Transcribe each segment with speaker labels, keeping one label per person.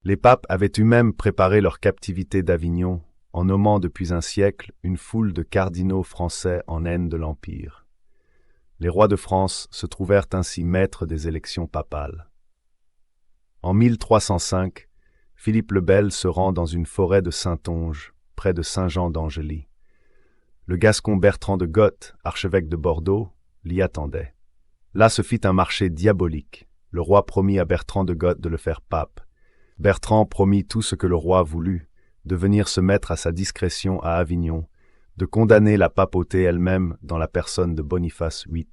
Speaker 1: Les papes avaient eux-mêmes préparé leur captivité d'Avignon, en nommant depuis un siècle une foule de cardinaux français en haine de l'Empire. Les rois de France se trouvèrent ainsi maîtres des élections papales. En 1305, Philippe le Bel se rend dans une forêt de Saintonge, près de Saint-Jean d'Angely. Le Gascon Bertrand de Goth, archevêque de Bordeaux, l'y attendait. Là se fit un marché diabolique. Le roi promit à Bertrand de Goth de le faire pape. Bertrand promit tout ce que le roi voulut, de venir se mettre à sa discrétion à Avignon, de condamner la papauté elle-même dans la personne de Boniface VIII.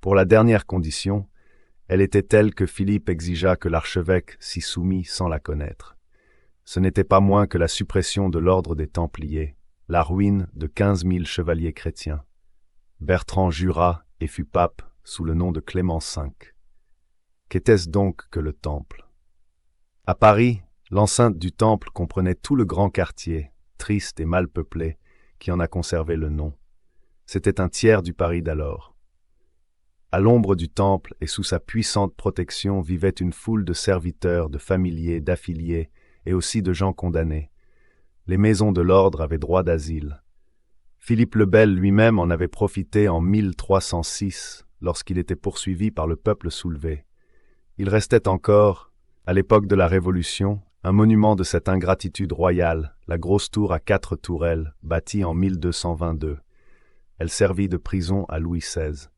Speaker 1: Pour la dernière condition, elle était telle que Philippe exigea que l'archevêque s'y soumît sans la connaître. Ce n'était pas moins que la suppression de l'ordre des Templiers, la ruine de 15 000 chevaliers chrétiens. Bertrand jura et fut pape sous le nom de Clément V. Qu'était-ce donc que le Temple? À Paris, l'enceinte du Temple comprenait tout le grand quartier, triste et mal peuplé, qui en a conservé le nom. C'était un tiers du Paris d'alors. À l'ombre du Temple et sous sa puissante protection vivait une foule de serviteurs, de familiers, d'affiliés et aussi de gens condamnés. Les maisons de l'ordre avaient droit d'asile. Philippe le Bel lui-même en avait profité en 1306, lorsqu'il était poursuivi par le peuple soulevé. Il restait encore, à l'époque de la Révolution, un monument de cette ingratitude royale, la grosse tour à 4 tourelles, bâtie en 1222. Elle servit de prison à Louis XVI.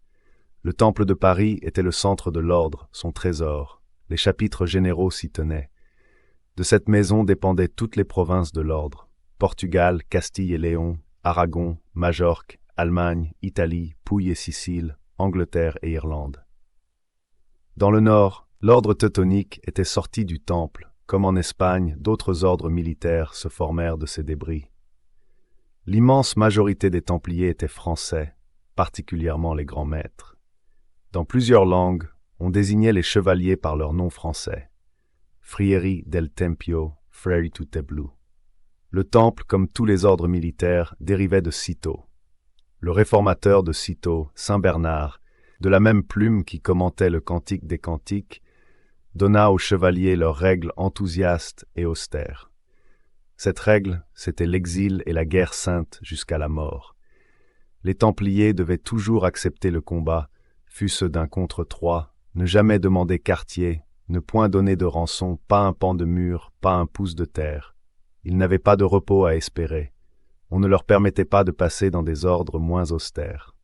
Speaker 1: Le Temple de Paris était le centre de l'ordre, son trésor. Les chapitres généraux s'y tenaient. De cette maison dépendaient toutes les provinces de l'ordre. Portugal, Castille et Léon, Aragon, Majorque, Allemagne, Italie, Pouille et Sicile, Angleterre et Irlande. Dans le nord, l'ordre teutonique était sorti du Temple. Comme en Espagne, d'autres ordres militaires se formèrent de ces débris. L'immense majorité des Templiers étaient français, particulièrement les grands maîtres. Dans plusieurs langues, on désignait les chevaliers par leur nom français. Frieri del Tempio, Freri Tuteblu. Le Temple, comme tous les ordres militaires, dérivait de Cîteaux. Le réformateur de Cîteaux, Saint Bernard, de la même plume qui commentait le Cantique des Cantiques, donna aux chevaliers leurs règles enthousiastes et austères. Cette règle, c'était l'exil et la guerre sainte jusqu'à la mort. Les Templiers devaient toujours accepter le combat, fût-ce d'un contre 3, ne jamais demander quartier, ne point donner de rançon, pas un pan de mur, pas un pouce de terre. Ils n'avaient pas de repos à espérer. On ne leur permettait pas de passer dans des ordres moins austères.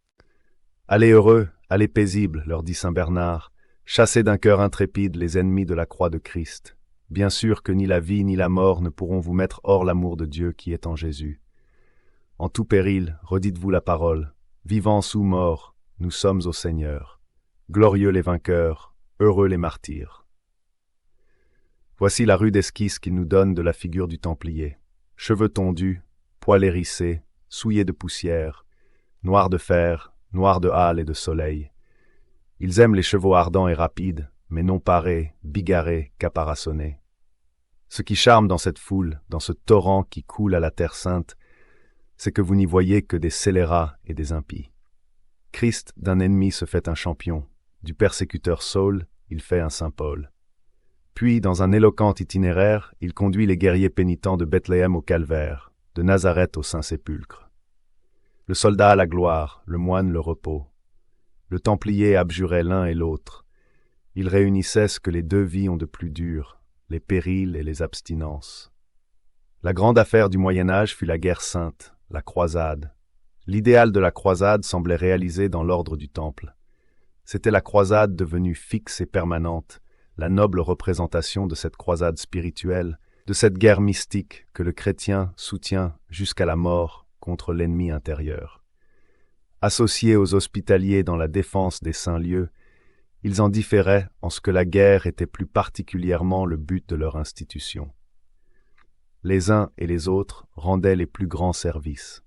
Speaker 1: « Allez heureux, allez paisibles, leur dit saint Bernard, chassez d'un cœur intrépide les ennemis de la croix de Christ. Bien sûr que ni la vie ni la mort ne pourront vous mettre hors l'amour de Dieu qui est en Jésus. En tout péril, redites-vous la parole, vivants ou morts, nous sommes au Seigneur. Glorieux les vainqueurs, heureux les martyrs. » Voici la rude esquisse qu'il nous donne de la figure du Templier. Cheveux tondus, poils hérissés, souillés de poussière, noirs de fer, noirs de hâle et de soleil. Ils aiment les chevaux ardents et rapides, mais non parés, bigarrés, caparaçonnés. Ce qui charme dans cette foule, dans ce torrent qui coule à la terre sainte, c'est que vous n'y voyez que des scélérats et des impies. Christ d'un ennemi se fait un champion, du persécuteur Saul, il fait un saint Paul. Puis, dans un éloquent itinéraire, il conduit les guerriers pénitents de Bethléem au calvaire, de Nazareth au Saint-Sépulcre. Le soldat à la gloire, le moine le repos. Le Templier abjurait l'un et l'autre. Il réunissait ce que les deux vies ont de plus dur, les périls et les abstinences. La grande affaire du Moyen-Âge fut la guerre sainte, la croisade. L'idéal de la croisade semblait réalisé dans l'ordre du Temple. C'était la croisade devenue fixe et permanente, la noble représentation de cette croisade spirituelle, de cette guerre mystique que le chrétien soutient jusqu'à la mort contre l'ennemi intérieur. Associés aux hospitaliers dans la défense des saints lieux, ils en différaient en ce que la guerre était plus particulièrement le but de leur institution. Les uns et les autres rendaient les plus grands services.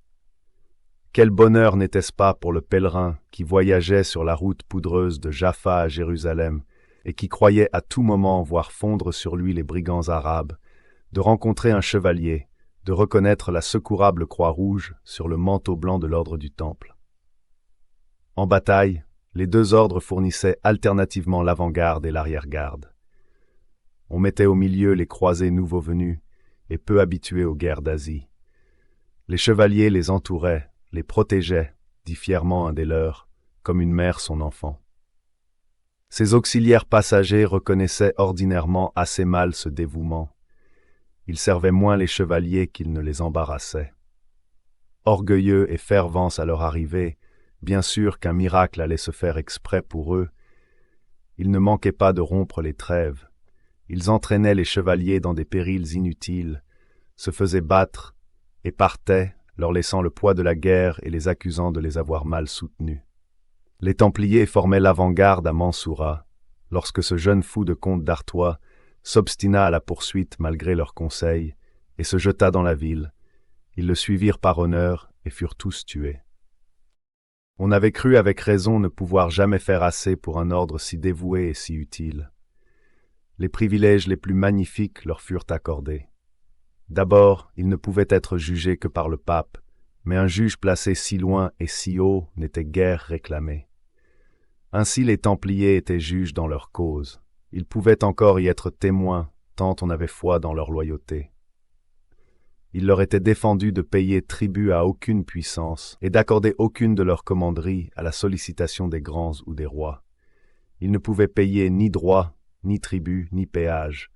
Speaker 1: Quel bonheur n'était-ce pas pour le pèlerin qui voyageait sur la route poudreuse de Jaffa à Jérusalem et qui croyait à tout moment voir fondre sur lui les brigands arabes, de rencontrer un chevalier, de reconnaître la secourable croix rouge sur le manteau blanc de l'ordre du Temple. En bataille, les deux ordres fournissaient alternativement l'avant-garde et l'arrière-garde. On mettait au milieu les croisés nouveaux venus et peu habitués aux guerres d'Asie. Les chevaliers les entouraient, les protégeaient, dit fièrement un des leurs, comme une mère son enfant. Ces auxiliaires passagers reconnaissaient ordinairement assez mal ce dévouement. Ils servaient moins les chevaliers qu'ils ne les embarrassaient. Orgueilleux et fervents à leur arrivée, bien sûr qu'un miracle allait se faire exprès pour eux, ils ne manquaient pas de rompre les trêves. Ils entraînaient les chevaliers dans des périls inutiles, se faisaient battre et partaient, leur laissant le poids de la guerre et les accusant de les avoir mal soutenus. Les Templiers formaient l'avant-garde à Mansoura, lorsque ce jeune fou de comte d'Artois s'obstina à la poursuite malgré leurs conseils et se jeta dans la ville. Ils le suivirent par honneur et furent tous tués. On avait cru avec raison ne pouvoir jamais faire assez pour un ordre si dévoué et si utile. Les privilèges les plus magnifiques leur furent accordés. D'abord, ils ne pouvaient être jugés que par le pape, mais un juge placé si loin et si haut n'était guère réclamé. Ainsi les Templiers étaient juges dans leur cause. Ils pouvaient encore y être témoins, tant on avait foi dans leur loyauté. Il leur était défendu de payer tribut à aucune puissance et d'accorder aucune de leurs commanderies à la sollicitation des grands ou des rois. Ils ne pouvaient payer ni droit, ni tribut, ni péage.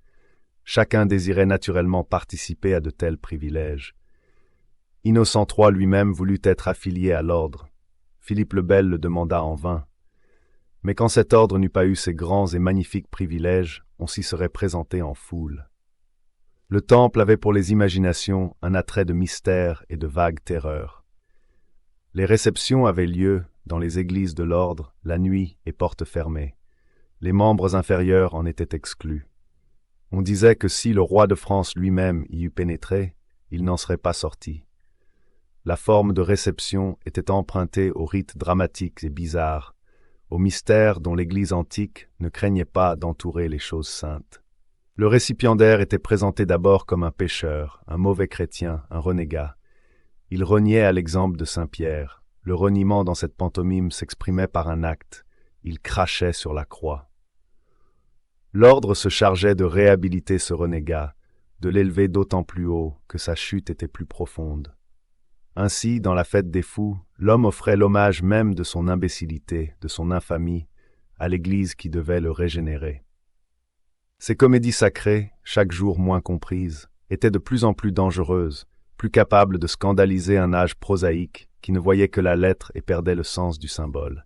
Speaker 1: Chacun désirait naturellement participer à de tels privilèges. Innocent III lui-même voulut être affilié à l'ordre. Philippe le Bel le demanda en vain. Mais quand cet ordre n'eût pas eu ces grands et magnifiques privilèges, on s'y serait présenté en foule. Le temple avait pour les imaginations un attrait de mystère et de vague terreur. Les réceptions avaient lieu, dans les églises de l'ordre, la nuit et portes fermées. Les membres inférieurs en étaient exclus. On disait que si le roi de France lui-même y eût pénétré, il n'en serait pas sorti. La forme de réception était empruntée aux rites dramatiques et bizarres, aux mystères dont l'Église antique ne craignait pas d'entourer les choses saintes. Le récipiendaire était présenté d'abord comme un pécheur, un mauvais chrétien, un renégat. Il reniait à l'exemple de saint Pierre. Le reniement dans cette pantomime s'exprimait par un acte. Il crachait sur la croix. L'ordre se chargeait de réhabiliter ce renégat, de l'élever d'autant plus haut que sa chute était plus profonde. Ainsi, dans la fête des fous, l'homme offrait l'hommage même de son imbécilité, de son infamie, à l'Église qui devait le régénérer. Ces comédies sacrées, chaque jour moins comprises, étaient de plus en plus dangereuses, plus capables de scandaliser un âge prosaïque qui ne voyait que la lettre et perdait le sens du symbole.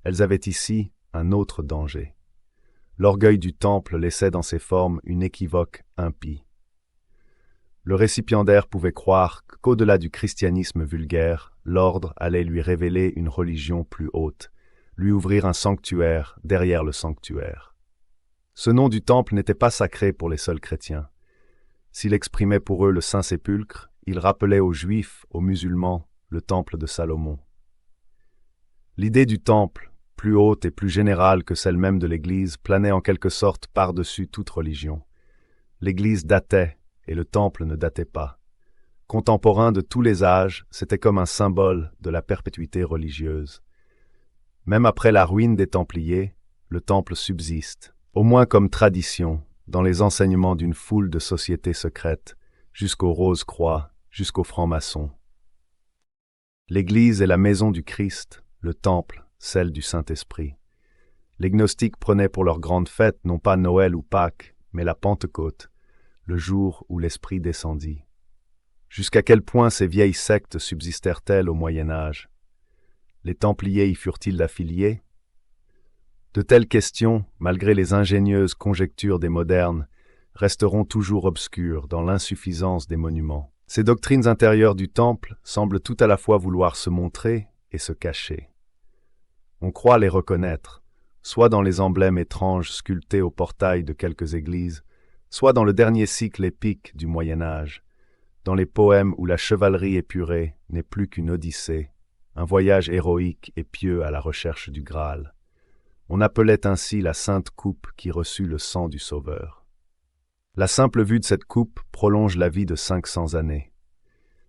Speaker 1: Elles avaient ici un autre danger. L'orgueil du temple laissait dans ses formes une équivoque impie. Le récipiendaire pouvait croire qu'au-delà du christianisme vulgaire, l'ordre allait lui révéler une religion plus haute, lui ouvrir un sanctuaire derrière le sanctuaire. Ce nom du temple n'était pas sacré pour les seuls chrétiens. S'il exprimait pour eux le Saint-Sépulcre, il rappelait aux Juifs, aux musulmans, le temple de Salomon. L'idée du temple, plus haute et plus générale que celle même de l'Église, planait en quelque sorte par-dessus toute religion. L'Église datait, et le temple ne datait pas. Contemporain de tous les âges, c'était comme un symbole de la perpétuité religieuse. Même après la ruine des Templiers, le temple subsiste, au moins comme tradition, dans les enseignements d'une foule de sociétés secrètes, jusqu'aux Rose-Croix, jusqu'aux francs-maçons. L'Église est la maison du Christ, le temple, celle du Saint-Esprit. Les gnostiques prenaient pour leur grande fête non pas Noël ou Pâques, mais la Pentecôte, le jour où l'Esprit descendit. Jusqu'à quel point ces vieilles sectes subsistèrent-elles au Moyen-Âge? Les Templiers y furent-ils affiliés? De telles questions, malgré les ingénieuses conjectures des modernes, resteront toujours obscures dans l'insuffisance des monuments. Ces doctrines intérieures du temple semblent tout à la fois vouloir se montrer et se cacher. On croit les reconnaître, soit dans les emblèmes étranges sculptés au portail de quelques églises, soit dans le dernier cycle épique du Moyen-Âge, dans les poèmes où la chevalerie épurée n'est plus qu'une odyssée, un voyage héroïque et pieux à la recherche du Graal. On appelait ainsi la sainte coupe qui reçut le sang du Sauveur. La simple vue de cette coupe prolonge la vie de 500 années.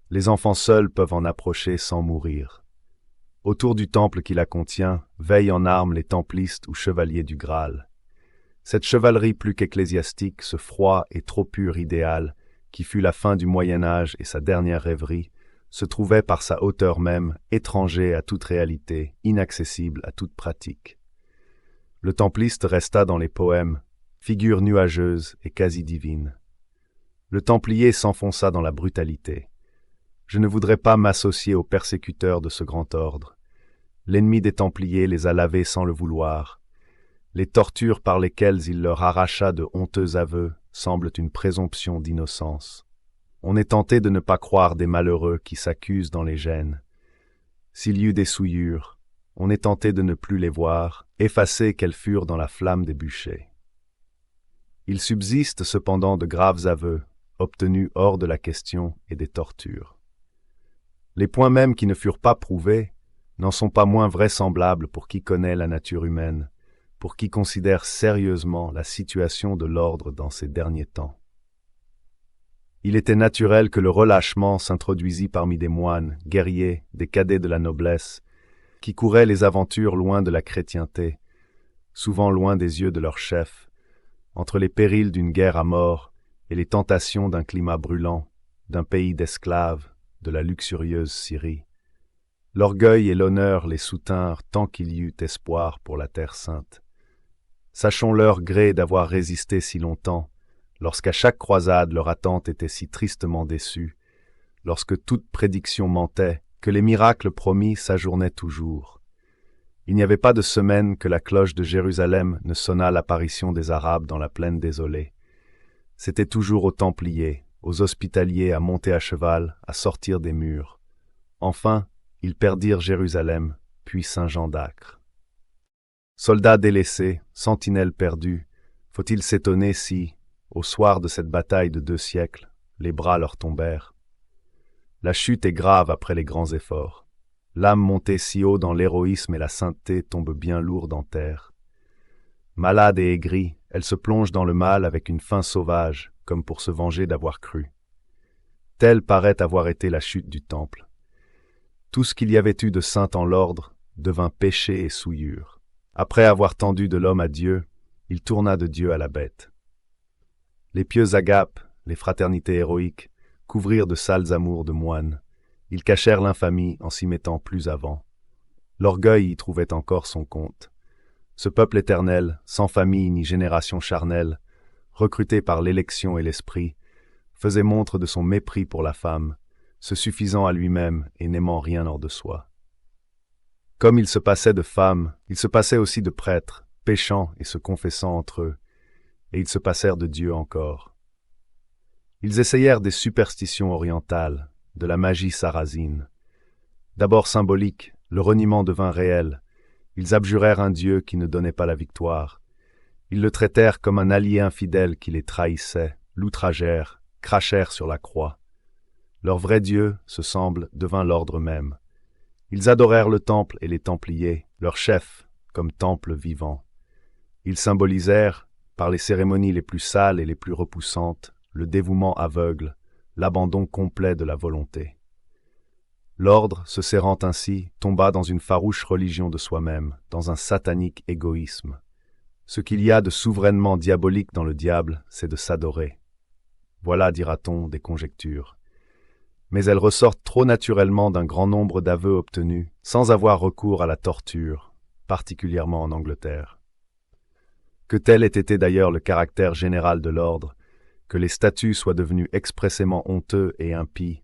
Speaker 1: Les enfants seuls peuvent en approcher sans mourir. Autour du temple qui la contient, veillent en armes les templistes ou chevaliers du Graal. Cette chevalerie plus qu'ecclésiastique, ce froid et trop pur idéal, qui fut la fin du Moyen-Âge et sa dernière rêverie, se trouvait par sa hauteur même étranger à toute réalité, inaccessible à toute pratique. Le templiste resta dans les poèmes, figure nuageuse et quasi divine. Le templier s'enfonça dans la brutalité. Je ne voudrais pas m'associer aux persécuteurs de ce grand ordre. L'ennemi des Templiers les a lavés sans le vouloir. Les tortures par lesquelles il leur arracha de honteux aveux semblent une présomption d'innocence. On est tenté de ne pas croire des malheureux qui s'accusent dans les gènes. S'il y eut des souillures, on est tenté de ne plus les voir, effacées qu'elles furent dans la flamme des bûchers. Il subsiste cependant de graves aveux, obtenus hors de la question et des tortures. Les points mêmes qui ne furent pas prouvés n'en sont pas moins vraisemblables pour qui connaît la nature humaine, pour qui considère sérieusement la situation de l'ordre dans ces derniers temps. Il était naturel que le relâchement s'introduisît parmi des moines, guerriers, des cadets de la noblesse, qui couraient les aventures loin de la chrétienté, souvent loin des yeux de leurs chefs, entre les périls d'une guerre à mort et les tentations d'un climat brûlant, d'un pays d'esclaves, de la luxurieuse Syrie. L'orgueil et l'honneur les soutinrent tant qu'il y eut espoir pour la terre sainte. Sachons leur gré d'avoir résisté si longtemps, lorsqu'à chaque croisade leur attente était si tristement déçue, lorsque toute prédiction mentait, que les miracles promis s'ajournaient toujours. Il n'y avait pas de semaine que la cloche de Jérusalem ne sonnât l'apparition des Arabes dans la plaine désolée. C'était toujours aux Templiers, aux Hospitaliers à monter à cheval, à sortir des murs. Enfin, ils perdirent Jérusalem, puis Saint-Jean d'Acre. Soldats délaissés, sentinelles perdues, faut-il s'étonner si, au soir de cette bataille de 2 siècles, les bras leur tombèrent? La chute est grave après les grands efforts. L'âme montée si haut dans l'héroïsme et la sainteté tombe bien lourde en terre. Malade et aigrie, elle se plonge dans le mal avec une faim sauvage, comme pour se venger d'avoir cru. Telle paraît avoir été la chute du temple. Tout ce qu'il y avait eu de saint en l'ordre devint péché et souillure. Après avoir tendu de l'homme à Dieu, il tourna de Dieu à la bête. Les pieux agapes, les fraternités héroïques, couvrirent de sales amours de moines. Ils cachèrent l'infamie en s'y mettant plus avant. L'orgueil y trouvait encore son compte. Ce peuple éternel, sans famille ni génération charnelle, recruté par l'élection et l'esprit, faisait montre de son mépris pour la femme, se suffisant à lui-même et n'aimant rien hors de soi. Comme il se passait de femmes, il se passait aussi de prêtres, péchant et se confessant entre eux, et ils se passèrent de Dieu encore. Ils essayèrent des superstitions orientales, de la magie sarrasine. D'abord symbolique, le reniement devint réel. Ils abjurèrent un Dieu qui ne donnait pas la victoire. Ils le traitèrent comme un allié infidèle qui les trahissait, l'outragèrent, crachèrent sur la croix. Leur vrai Dieu, ce semble, devint l'ordre même. Ils adorèrent le temple et les Templiers, leur chef, comme temple vivant. Ils symbolisèrent, par les cérémonies les plus sales et les plus repoussantes, le dévouement aveugle, l'abandon complet de la volonté. L'ordre, se serrant ainsi, tomba dans une farouche religion de soi-même, dans un satanique égoïsme. Ce qu'il y a de souverainement diabolique dans le diable, c'est de s'adorer. Voilà, dira-t-on, des conjectures. Mais elles ressortent trop naturellement d'un grand nombre d'aveux obtenus, sans avoir recours à la torture, particulièrement en Angleterre. Que tel ait été d'ailleurs le caractère général de l'ordre, que les statuts soient devenus expressément honteux et impies,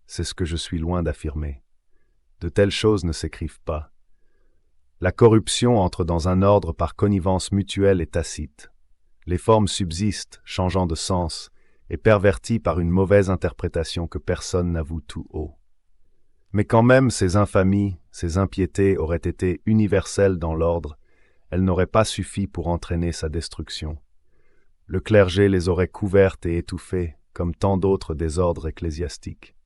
Speaker 1: c'est ce que je suis loin d'affirmer. De telles choses ne s'écrivent pas. La corruption entre dans un ordre par connivence mutuelle et tacite. Les formes subsistent, changeant de sens, et perverties par une mauvaise interprétation que personne n'avoue tout haut. Mais quand même ces infamies, ces impiétés auraient été universelles dans l'ordre, elles n'auraient pas suffi pour entraîner sa destruction. Le clergé les aurait couvertes et étouffées, comme tant d'autres désordres ecclésiastiques.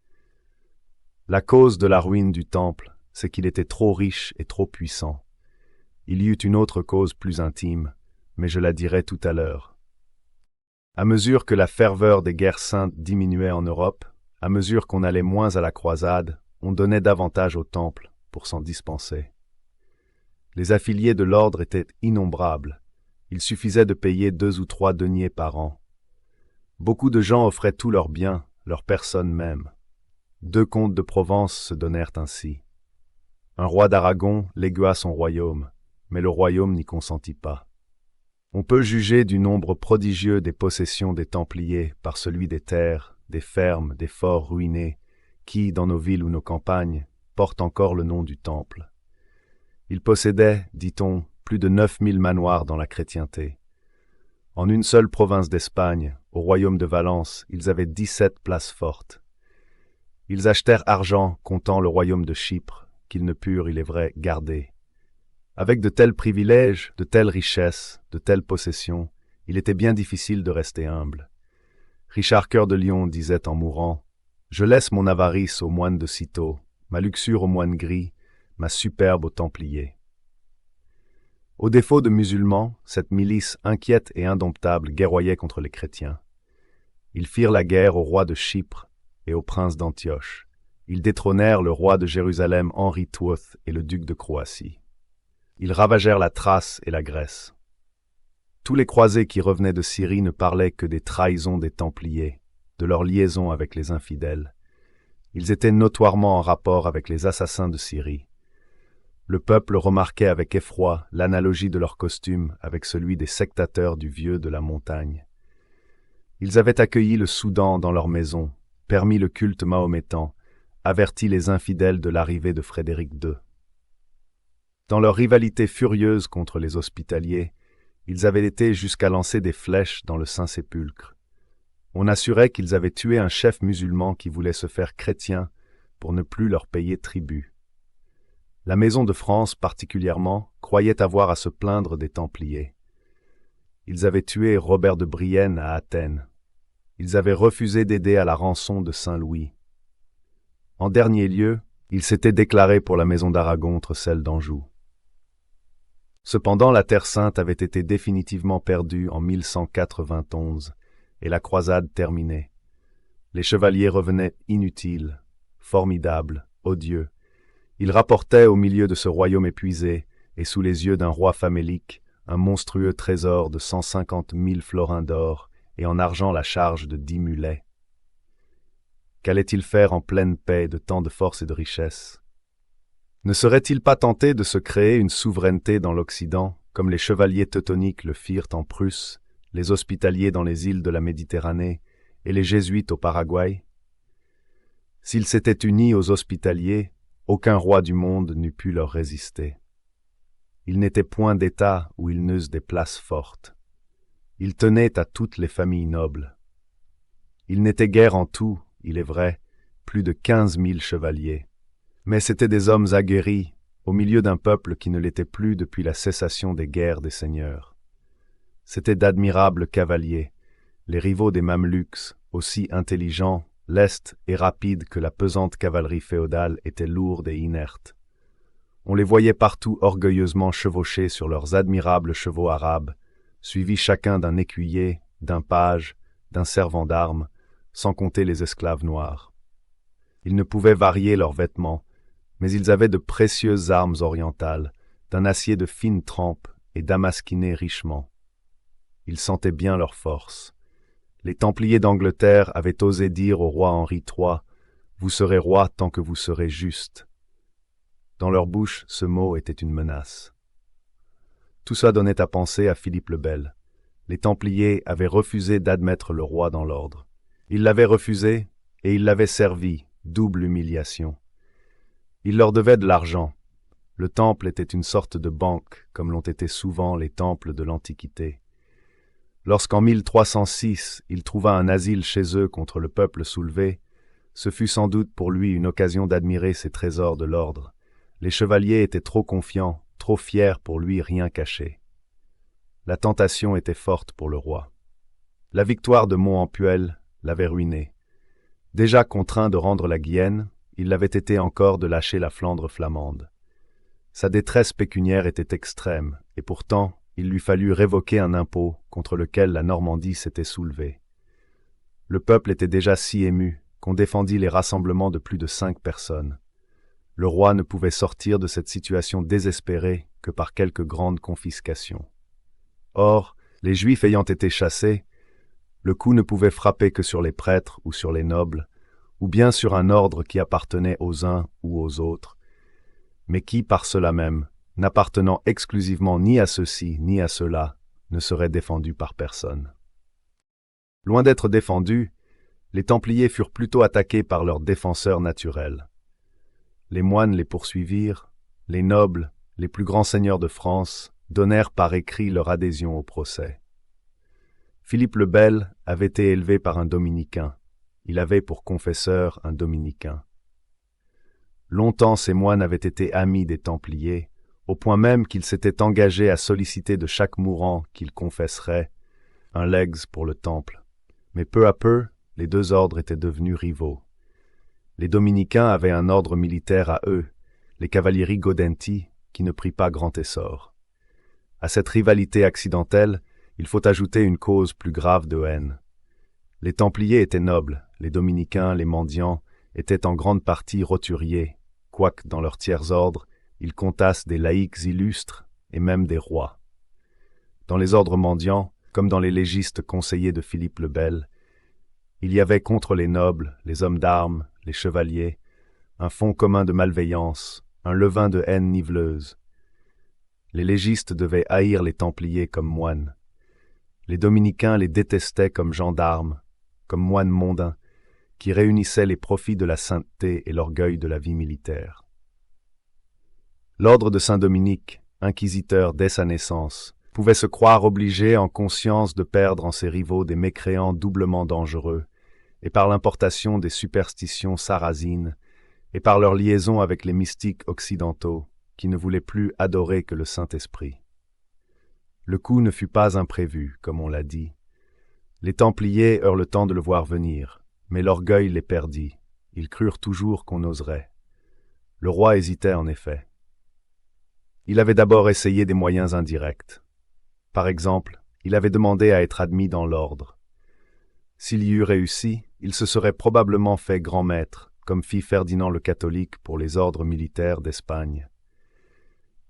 Speaker 1: La cause de la ruine du temple, c'est qu'il était trop riche et trop puissant. Il y eut une autre cause plus intime, mais je la dirai tout à l'heure. À mesure que la ferveur des guerres saintes diminuait en Europe, à mesure qu'on allait moins à la croisade, on donnait davantage au temple pour s'en dispenser. Les affiliés de l'ordre étaient innombrables. Il suffisait de payer 2 ou 3 deniers par an. Beaucoup de gens offraient tous leurs biens, leur personne même. 2 comtes de Provence se donnèrent ainsi. Un roi d'Aragon légua son royaume, mais le royaume n'y consentit pas. On peut juger du nombre prodigieux des possessions des Templiers par celui des terres, des fermes, des forts ruinés, qui, dans nos villes ou nos campagnes, portent encore le nom du Temple. Ils possédaient, dit-on, plus de 9000 manoirs dans la chrétienté. En une seule province d'Espagne, au royaume de Valence, ils avaient 17 places fortes. Ils achetèrent argent comptant le royaume de Chypre, qu'ils ne purent, il est vrai, garder. Avec de tels privilèges, de telles richesses, de telles possessions, il était bien difficile de rester humble. Richard Cœur de Lion disait en mourant « Je laisse mon avarice aux moines de Cîteaux, ma luxure aux moines gris, ma superbe aux Templiers. » Au défaut de musulmans, cette milice inquiète et indomptable guerroyait contre les chrétiens. Ils firent la guerre au roi de Chypre et au prince d'Antioche. Ils détrônèrent le roi de Jérusalem Henri Touath et le duc de Croatie. Ils ravagèrent la Thrace et la Grèce. Tous les croisés qui revenaient de Syrie ne parlaient que des trahisons des Templiers, de leur liaison avec les infidèles. Ils étaient notoirement en rapport avec les assassins de Syrie. Le peuple remarquait avec effroi l'analogie de leur costume avec celui des sectateurs du vieux de la montagne. Ils avaient accueilli le Soudan dans leur maison, permis le culte mahométan, averti les infidèles de l'arrivée de Frédéric II. Dans leur rivalité furieuse contre les Hospitaliers, ils avaient été jusqu'à lancer des flèches dans le Saint-Sépulcre. On assurait qu'ils avaient tué un chef musulman qui voulait se faire chrétien pour ne plus leur payer tribut. La Maison de France, particulièrement, croyait avoir à se plaindre des Templiers. Ils avaient tué Robert de Brienne à Athènes. Ils avaient refusé d'aider à la rançon de Saint-Louis. En dernier lieu, ils s'étaient déclarés pour la Maison d'Aragon contre celle d'Anjou. Cependant, la Terre Sainte avait été définitivement perdue en 1191 et la croisade terminée. Les chevaliers revenaient inutiles, formidables, odieux. Ils rapportaient au milieu de ce royaume épuisé et sous les yeux d'un roi famélique un monstrueux trésor de 150 000 florins d'or et en argent la charge de 10 mulets. Qu'allait-il faire en pleine paix de tant de force et de richesse? Ne serait-il pas tenté de se créer une souveraineté dans l'Occident, comme les chevaliers teutoniques le firent en Prusse, les Hospitaliers dans les îles de la Méditerranée et les Jésuites au Paraguay? S'ils s'étaient unis aux Hospitaliers, aucun roi du monde n'eût pu leur résister. Ils n'étaient point d'État où ils n'eussent des places fortes. Ils tenaient à toutes les familles nobles. Ils n'étaient guère en tout, il est vrai, plus de 15 000 chevaliers. Mais c'étaient des hommes aguerris, au milieu d'un peuple qui ne l'était plus depuis la cessation des guerres des seigneurs. C'étaient d'admirables cavaliers, les rivaux des Mameluks, aussi intelligents, lestes et rapides que la pesante cavalerie féodale était lourde et inerte. On les voyait partout orgueilleusement chevaucher sur leurs admirables chevaux arabes, suivis chacun d'un écuyer, d'un page, d'un servant d'armes, sans compter les esclaves noirs. Ils ne pouvaient varier leurs vêtements, mais ils avaient de précieuses armes orientales, d'un acier de fine trempe et damasquinées richement. Ils sentaient bien leur force. Les Templiers d'Angleterre avaient osé dire au roi Henri III « Vous serez roi tant que vous serez juste ». Dans leur bouche, ce mot était une menace. Tout ça donnait à penser à Philippe le Bel. Les Templiers avaient refusé d'admettre le roi dans l'ordre. Ils l'avaient refusé et ils l'avaient servi, double humiliation. Ils leur devaient de l'argent. Le temple était une sorte de banque, comme l'ont été souvent les temples de l'Antiquité. Lorsqu'en 1306, il trouva un asile chez eux contre le peuple soulevé, ce fut sans doute pour lui une occasion d'admirer ces trésors de l'ordre. Les chevaliers étaient trop confiants, trop fiers pour lui rien cacher. La tentation était forte pour le roi. La victoire de Mont-en-Puel l'avait ruiné. Déjà contraint de rendre la Guyenne, il l'avait été encore de lâcher la Flandre flamande. Sa détresse pécuniaire était extrême, et pourtant, il lui fallut révoquer un impôt contre lequel la Normandie s'était soulevée. Le peuple était déjà si ému qu'on défendit les rassemblements de plus de 5 personnes. Le roi ne pouvait sortir de cette situation désespérée que par quelques grandes confiscations. Or, les Juifs ayant été chassés, le coup ne pouvait frapper que sur les prêtres ou sur les nobles, ou bien sur un ordre qui appartenait aux uns ou aux autres, mais qui, par cela même, n'appartenant exclusivement ni à ceux-ci ni à ceux-là, ne serait défendu par personne. Loin d'être défendus, les Templiers furent plutôt attaqués par leurs défenseurs naturels. Les moines les poursuivirent, les nobles, les plus grands seigneurs de France, donnèrent par écrit leur adhésion au procès. Philippe le Bel avait été élevé par un dominicain. Il avait pour confesseur un dominicain. Longtemps ces moines avaient été amis des Templiers, au point même qu'ils s'étaient engagés à solliciter de chaque mourant qu'ils confesseraient un legs pour le temple. Mais peu à peu, les deux ordres étaient devenus rivaux. Les dominicains avaient un ordre militaire à eux, les Cavalieri Gaudenti, qui ne prit pas grand essor. À cette rivalité accidentelle, il faut ajouter une cause plus grave de haine. Les Templiers étaient nobles, les dominicains, les mendiants, étaient en grande partie roturiers, quoique dans leurs tiers ordres, ils comptassent des laïcs illustres et même des rois. Dans les ordres mendiants, comme dans les légistes conseillers de Philippe le Bel, il y avait contre les nobles, les hommes d'armes, les chevaliers, un fond commun de malveillance, un levain de haine niveleuse. Les légistes devaient haïr les Templiers comme moines. Les dominicains les détestaient comme gendarmes, comme moines mondains, qui réunissaient les profits de la sainteté et l'orgueil de la vie militaire. L'ordre de Saint-Dominique, inquisiteur dès sa naissance, pouvait se croire obligé en conscience de perdre en ses rivaux des mécréants doublement dangereux, et par l'importation des superstitions sarrasines, et par leur liaison avec les mystiques occidentaux, qui ne voulaient plus adorer que le Saint-Esprit. Le coup ne fut pas imprévu, comme on l'a dit. Les Templiers eurent le temps de le voir venir, mais l'orgueil les perdit. Ils crurent toujours qu'on oserait. Le roi hésitait en effet. Il avait d'abord essayé des moyens indirects. Par exemple, il avait demandé à être admis dans l'ordre. S'il y eût réussi, il se serait probablement fait grand maître, comme fit Ferdinand le catholique pour les ordres militaires d'Espagne.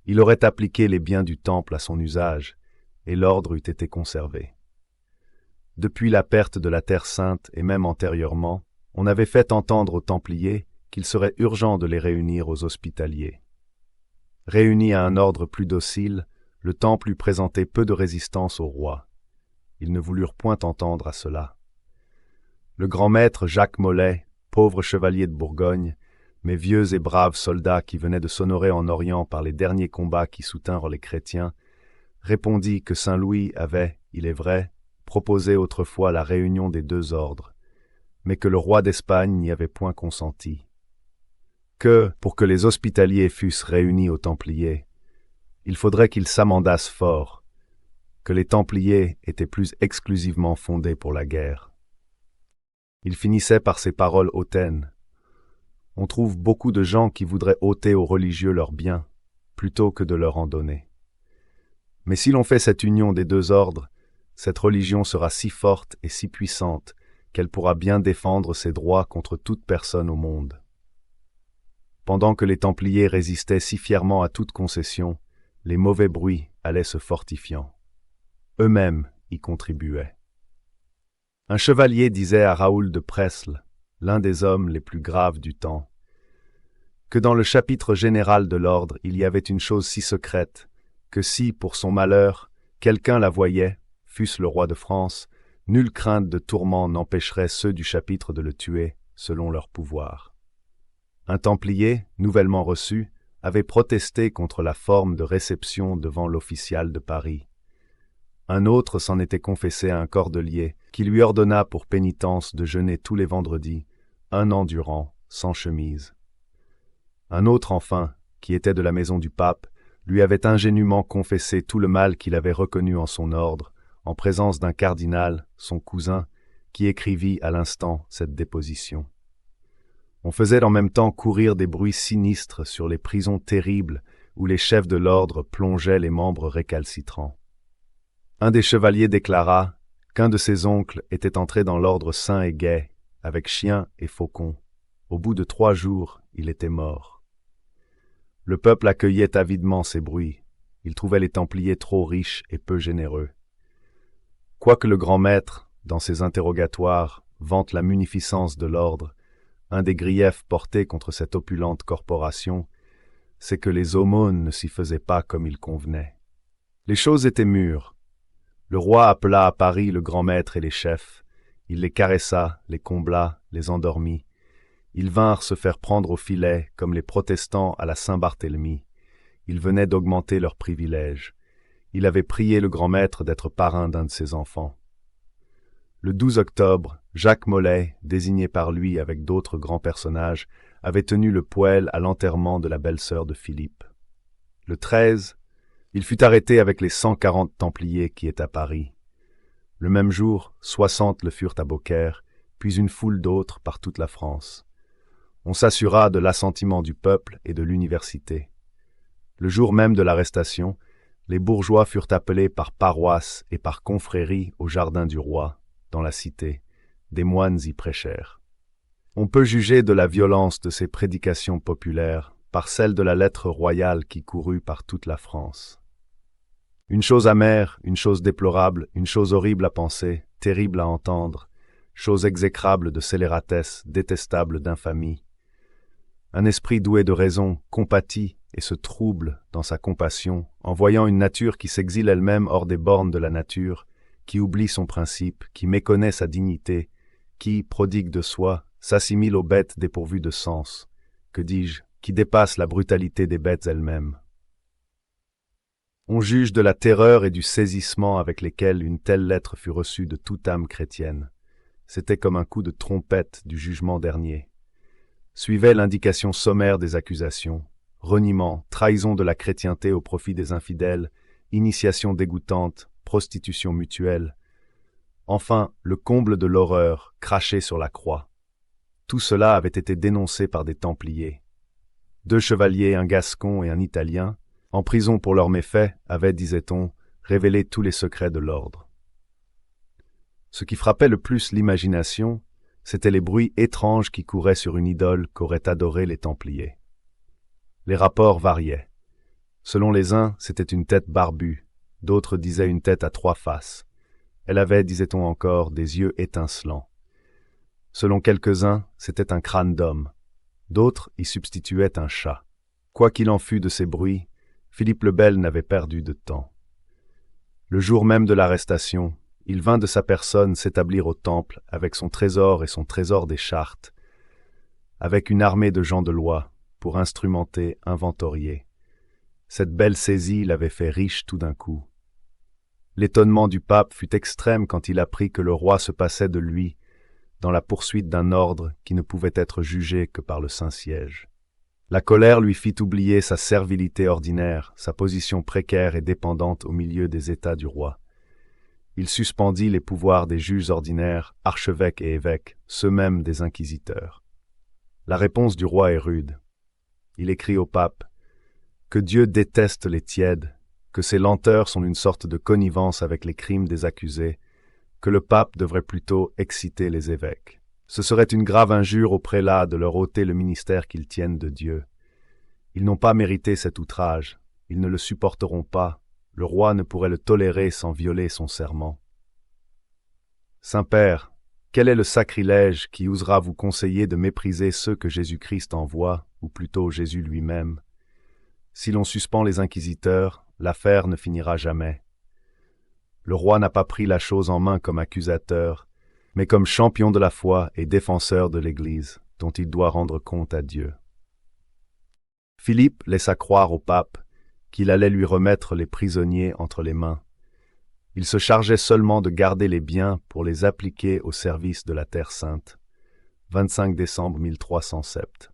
Speaker 1: Il aurait appliqué les biens du temple à son usage, et l'ordre eût été conservé. Depuis la perte de la Terre Sainte et même antérieurement, on avait fait entendre aux Templiers qu'il serait urgent de les réunir aux Hospitaliers. Réunis à un ordre plus docile, le temple eût présenté peu de résistance au roi. Ils ne voulurent point entendre à cela. Le grand maître Jacques Molay, pauvre chevalier de Bourgogne, mais vieux et brave soldat qui venait de s'honorer en Orient par les derniers combats qui soutinrent les chrétiens, répondit que Saint-Louis avait, il est vrai, proposé autrefois la réunion des deux ordres, mais que le roi d'Espagne n'y avait point consenti. Que, pour que les Hospitaliers fussent réunis aux Templiers, il faudrait qu'ils s'amendassent fort, que les Templiers étaient plus exclusivement fondés pour la guerre. Il finissait par ces paroles hautaines. On trouve beaucoup de gens qui voudraient ôter aux religieux leurs biens, plutôt que de leur en donner. Mais si l'on fait cette union des deux ordres, cette religion sera si forte et si puissante qu'elle pourra bien défendre ses droits contre toute personne au monde. Pendant que les Templiers résistaient si fièrement à toute concession, les mauvais bruits allaient se fortifiant. Eux-mêmes y contribuaient. Un chevalier disait à Raoul de Presles, l'un des hommes les plus graves du temps, que dans le chapitre général de l'ordre il y avait une chose si secrète, que si, pour son malheur, quelqu'un la voyait, fût-ce le roi de France, nulle crainte de tourment n'empêcherait ceux du chapitre de le tuer, selon leur pouvoir. Un Templier, nouvellement reçu, avait protesté contre la forme de réception devant l'official de Paris. Un autre s'en était confessé à un cordelier, qui lui ordonna pour pénitence de jeûner tous les vendredis, 1 an durant, sans chemise. Un autre enfin, qui était de la maison du pape, lui avait ingénument confessé tout le mal qu'il avait reconnu en son ordre, en présence d'un cardinal, son cousin, qui écrivit à l'instant cette déposition. On faisait en même temps courir des bruits sinistres sur les prisons terribles où les chefs de l'ordre plongeaient les membres récalcitrants. Un des chevaliers déclara qu'un de ses oncles était entré dans l'ordre sain et gai, avec chien et faucon. Au bout de 3 jours, il était mort. Le peuple accueillait avidement ces bruits. il trouvait les Templiers trop riches et peu généreux. Quoique le grand maître, dans ses interrogatoires, vante la munificence de l'ordre, un des griefs portés contre cette opulente corporation, c'est que les aumônes ne s'y faisaient pas comme il convenait. Les choses étaient mûres. Le roi appela à Paris le grand maître et les chefs. Il les caressa, les combla, les endormit. Ils vinrent se faire prendre au filet, comme les protestants à la Saint-Barthélemy. Ils venaient d'augmenter leurs privilèges. Il avait prié le grand maître d'être parrain d'un de ses enfants. Le 12 octobre, Jacques Molay, désigné par lui avec d'autres grands personnages, avait tenu le poêle à l'enterrement de la belle-sœur de Philippe. Le 13, il fut arrêté avec les 140 Templiers qui étaient à Paris. Le même jour, 60 le furent à Beaucaire, puis une foule d'autres par toute la France. On s'assura de l'assentiment du peuple et de l'université. Le jour même de l'arrestation, les bourgeois furent appelés par paroisse et par confrérie au jardin du roi, dans la cité. Des moines y prêchèrent. On peut juger de la violence de ces prédications populaires par celle de la lettre royale qui courut par toute la France. Une chose amère, une chose déplorable, une chose horrible à penser, terrible à entendre, chose exécrable de scélératesse, détestable d'infamie. Un esprit doué de raison compatit et se trouble dans sa compassion en voyant une nature qui s'exile elle-même hors des bornes de la nature, qui oublie son principe, qui méconnaît sa dignité, qui, prodigue de soi, s'assimile aux bêtes dépourvues de sens, que dis-je, qui dépasse la brutalité des bêtes elles-mêmes. On juge de la terreur et du saisissement avec lesquels une telle lettre fut reçue de toute âme chrétienne. C'était comme un coup de trompette du jugement dernier. Suivait l'indication sommaire des accusations, reniement, trahison de la chrétienté au profit des infidèles, initiation dégoûtante, prostitution mutuelle. Enfin, le comble de l'horreur, craché sur la croix. Tout cela avait été dénoncé par des Templiers. 2 chevaliers, un Gascon et un Italien, en prison pour leurs méfaits, avaient, disait-on, révélé tous les secrets de l'ordre. Ce qui frappait le plus l'imagination, c'étaient les bruits étranges qui couraient sur une idole qu'auraient adorée les Templiers. Les rapports variaient. Selon les uns, c'était une tête barbue, d'autres disaient une tête à 3 faces. Elle avait, disait-on encore, des yeux étincelants. Selon quelques-uns, c'était un crâne d'homme. D'autres y substituaient un chat. Quoi qu'il en fût de ces bruits, Philippe le Bel n'avait perdu de temps. Le jour même de l'arrestation, il vint de sa personne s'établir au temple avec son trésor et son trésor des chartes, avec une armée de gens de loi, pour instrumenter, inventorier. Cette belle saisie l'avait fait riche tout d'un coup. L'étonnement du pape fut extrême quand il apprit que le roi se passait de lui dans la poursuite d'un ordre qui ne pouvait être jugé que par le Saint-Siège. La colère lui fit oublier sa servilité ordinaire, sa position précaire et dépendante au milieu des États du roi. Il suspendit les pouvoirs des juges ordinaires, archevêques et évêques, ceux mêmes des inquisiteurs. La réponse du roi est rude. Il écrit au pape que Dieu déteste les tièdes, que ces lenteurs sont une sorte de connivence avec les crimes des accusés, que le pape devrait plutôt exciter les évêques. Ce serait une grave injure aux prélats de leur ôter le ministère qu'ils tiennent de Dieu. Ils n'ont pas mérité cet outrage, ils ne le supporteront pas, le roi ne pourrait le tolérer sans violer son serment. Saint-Père, quel est le sacrilège qui osera vous conseiller de mépriser ceux que Jésus-Christ envoie, ou plutôt Jésus lui-même? Si l'on suspend les inquisiteurs, l'affaire ne finira jamais. Le roi n'a pas pris la chose en main comme accusateur, mais comme champion de la foi et défenseur de l'Église, dont il doit rendre compte à Dieu. Philippe laissa croire au pape qu'il allait lui remettre les prisonniers entre les mains. Il se chargeait seulement de garder les biens pour les appliquer au service de la Terre Sainte. 25 décembre 1307.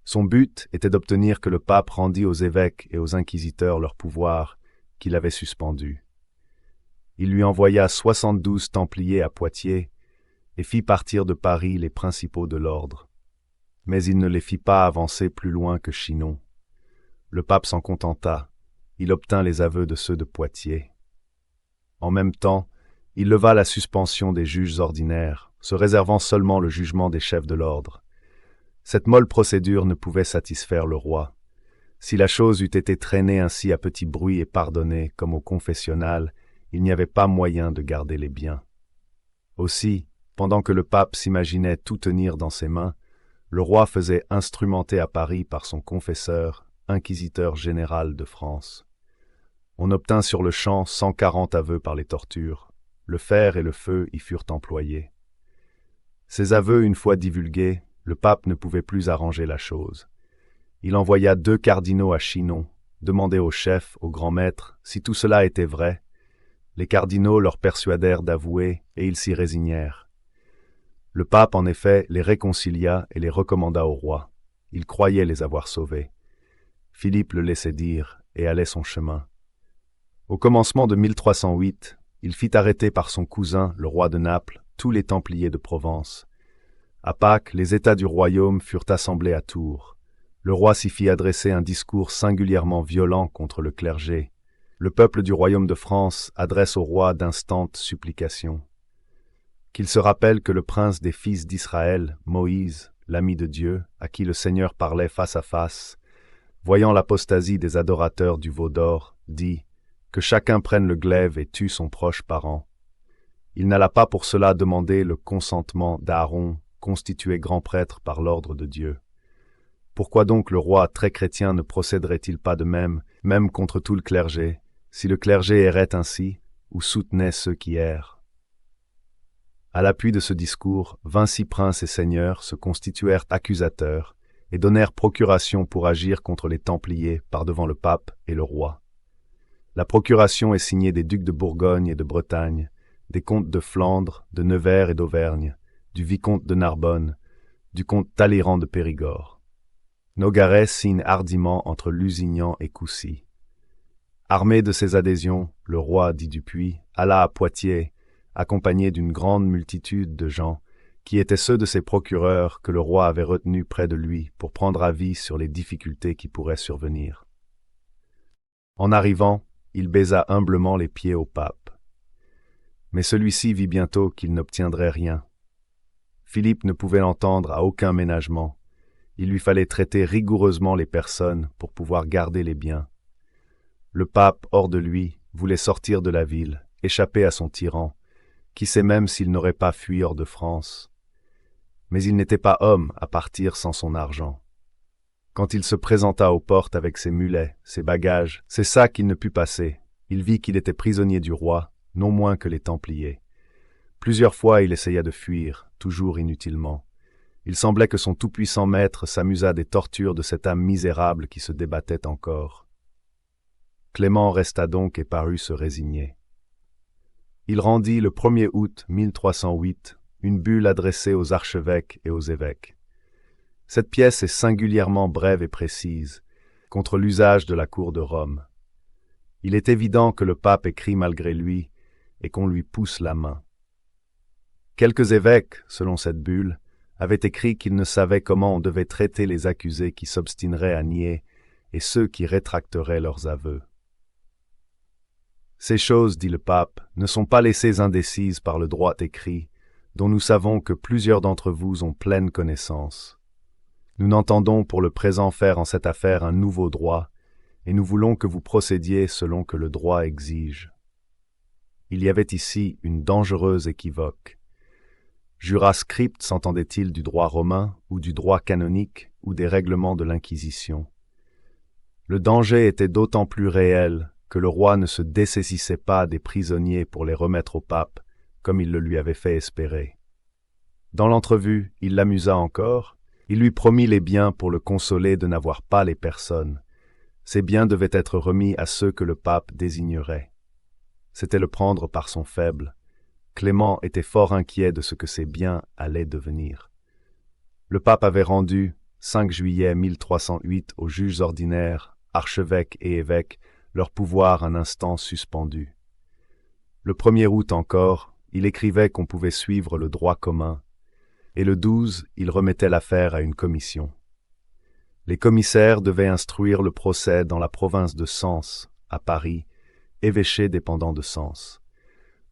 Speaker 1: Son but était d'obtenir que le pape rendît aux évêques et aux inquisiteurs leur pouvoir qu'il avait suspendu. Il lui envoya 72 Templiers à Poitiers et fit partir de Paris les principaux de l'ordre. Mais il ne les fit pas avancer plus loin que Chinon. Le pape s'en contenta. Il obtint les aveux de ceux de Poitiers. En même temps, il leva la suspension des juges ordinaires, se réservant seulement le jugement des chefs de l'ordre. Cette molle procédure ne pouvait satisfaire le roi. Si la chose eût été traînée ainsi à petit bruit et pardonnée, comme au confessionnal, il n'y avait pas moyen de garder les biens. Aussi, pendant que le pape s'imaginait tout tenir dans ses mains, le roi faisait instrumenter à Paris par son confesseur, inquisiteur général de France. On obtint sur le champ 140 aveux par les tortures. Le fer et le feu y furent employés. Ces aveux une fois divulgués, le pape ne pouvait plus arranger la chose. Il envoya 2 cardinaux à Chinon, demander au chef, au grand maître, si tout cela était vrai. Les cardinaux leur persuadèrent d'avouer, et ils s'y résignèrent. Le pape, en effet, les réconcilia et les recommanda au roi. Il croyait les avoir sauvés. Philippe le laissait dire, et allait son chemin. Au commencement de 1308, il fit arrêter par son cousin, le roi de Naples, tous les Templiers de Provence. À Pâques, les États du royaume furent assemblés à Tours. Le roi s'y fit adresser un discours singulièrement violent contre le clergé. Le peuple du royaume de France adresse au roi d'instantes supplications. Qu'il se rappelle que le prince des fils d'Israël, Moïse, l'ami de Dieu, à qui le Seigneur parlait face à face, voyant l'apostasie des adorateurs du veau d'or, dit « Que chacun prenne le glaive et tue son proche parent ». Il n'alla pas pour cela demander le consentement d'Aaron, constitué grand prêtre par l'ordre de Dieu. Pourquoi donc le roi très chrétien ne procéderait-il pas de même, même contre tout le clergé, si le clergé errait ainsi, ou soutenait ceux qui errent? À l'appui de ce discours, 26 princes et seigneurs se constituèrent accusateurs et donnèrent procuration pour agir contre les Templiers par devant le pape et le roi. La procuration est signée des ducs de Bourgogne et de Bretagne, des comtes de Flandre, de Nevers et d'Auvergne, du vicomte de Narbonne, du comte Talleyrand de Périgord. Nogaret signe hardiment entre Lusignan et Coucy. Armé de ces adhésions, le roi, dit Dupuis, alla à Poitiers, accompagné d'une grande multitude de gens, qui étaient ceux de ses procureurs que le roi avait retenus près de lui pour prendre avis sur les difficultés qui pourraient survenir. En arrivant, il baisa humblement les pieds au pape. Mais celui-ci vit bientôt qu'il n'obtiendrait rien. Philippe ne pouvait l'entendre à aucun ménagement. Il lui fallait traiter rigoureusement les personnes pour pouvoir garder les biens. Le pape, hors de lui, voulait sortir de la ville, échapper à son tyran, qui sait même s'il n'aurait pas fui hors de France. Mais il n'était pas homme à partir sans son argent. Quand il se présenta aux portes avec ses mulets, ses bagages, ses sacs qu'il ne put passer, il vit qu'il était prisonnier du roi, non moins que les Templiers. Plusieurs fois il essaya de fuir, toujours inutilement. Il semblait que son tout-puissant maître s'amusât des tortures de cette âme misérable qui se débattait encore. Clément resta donc et parut se résigner. Il rendit le 1er août 1308 une bulle adressée aux archevêques et aux évêques. Cette pièce est singulièrement brève et précise, contre l'usage de la cour de Rome. Il est évident que le pape écrit malgré lui et qu'on lui pousse la main. Quelques évêques, selon cette bulle, avaient écrit qu'ils ne savaient comment on devait traiter les accusés qui s'obstineraient à nier et ceux qui rétracteraient leurs aveux. Ces choses, dit le pape, ne sont pas laissées indécises par le droit écrit, dont nous savons que plusieurs d'entre vous ont pleine connaissance. Nous n'entendons pour le présent faire en cette affaire un nouveau droit, et nous voulons que vous procédiez selon que le droit exige. Il y avait ici une dangereuse équivoque. Jura script s'entendait-il du droit romain, ou du droit canonique, ou des règlements de l'Inquisition? Le danger était d'autant plus réel que le roi ne se dessaisissait pas des prisonniers pour les remettre au pape, comme il le lui avait fait espérer. Dans l'entrevue, il l'amusa encore. Il lui promit les biens pour le consoler de n'avoir pas les personnes. Ces biens devaient être remis à ceux que le pape désignerait. C'était le prendre par son faible. Clément était fort inquiet de ce que ces biens allaient devenir. Le pape avait rendu, 5 juillet 1308, aux juges ordinaires, archevêques et évêques, leur pouvoir un instant suspendu. Le 1er août encore, il écrivait qu'on pouvait suivre le droit commun, et le 12, il remettait l'affaire à une commission. Les commissaires devaient instruire le procès dans la province de Sens, à Paris, évêché dépendant de Sens.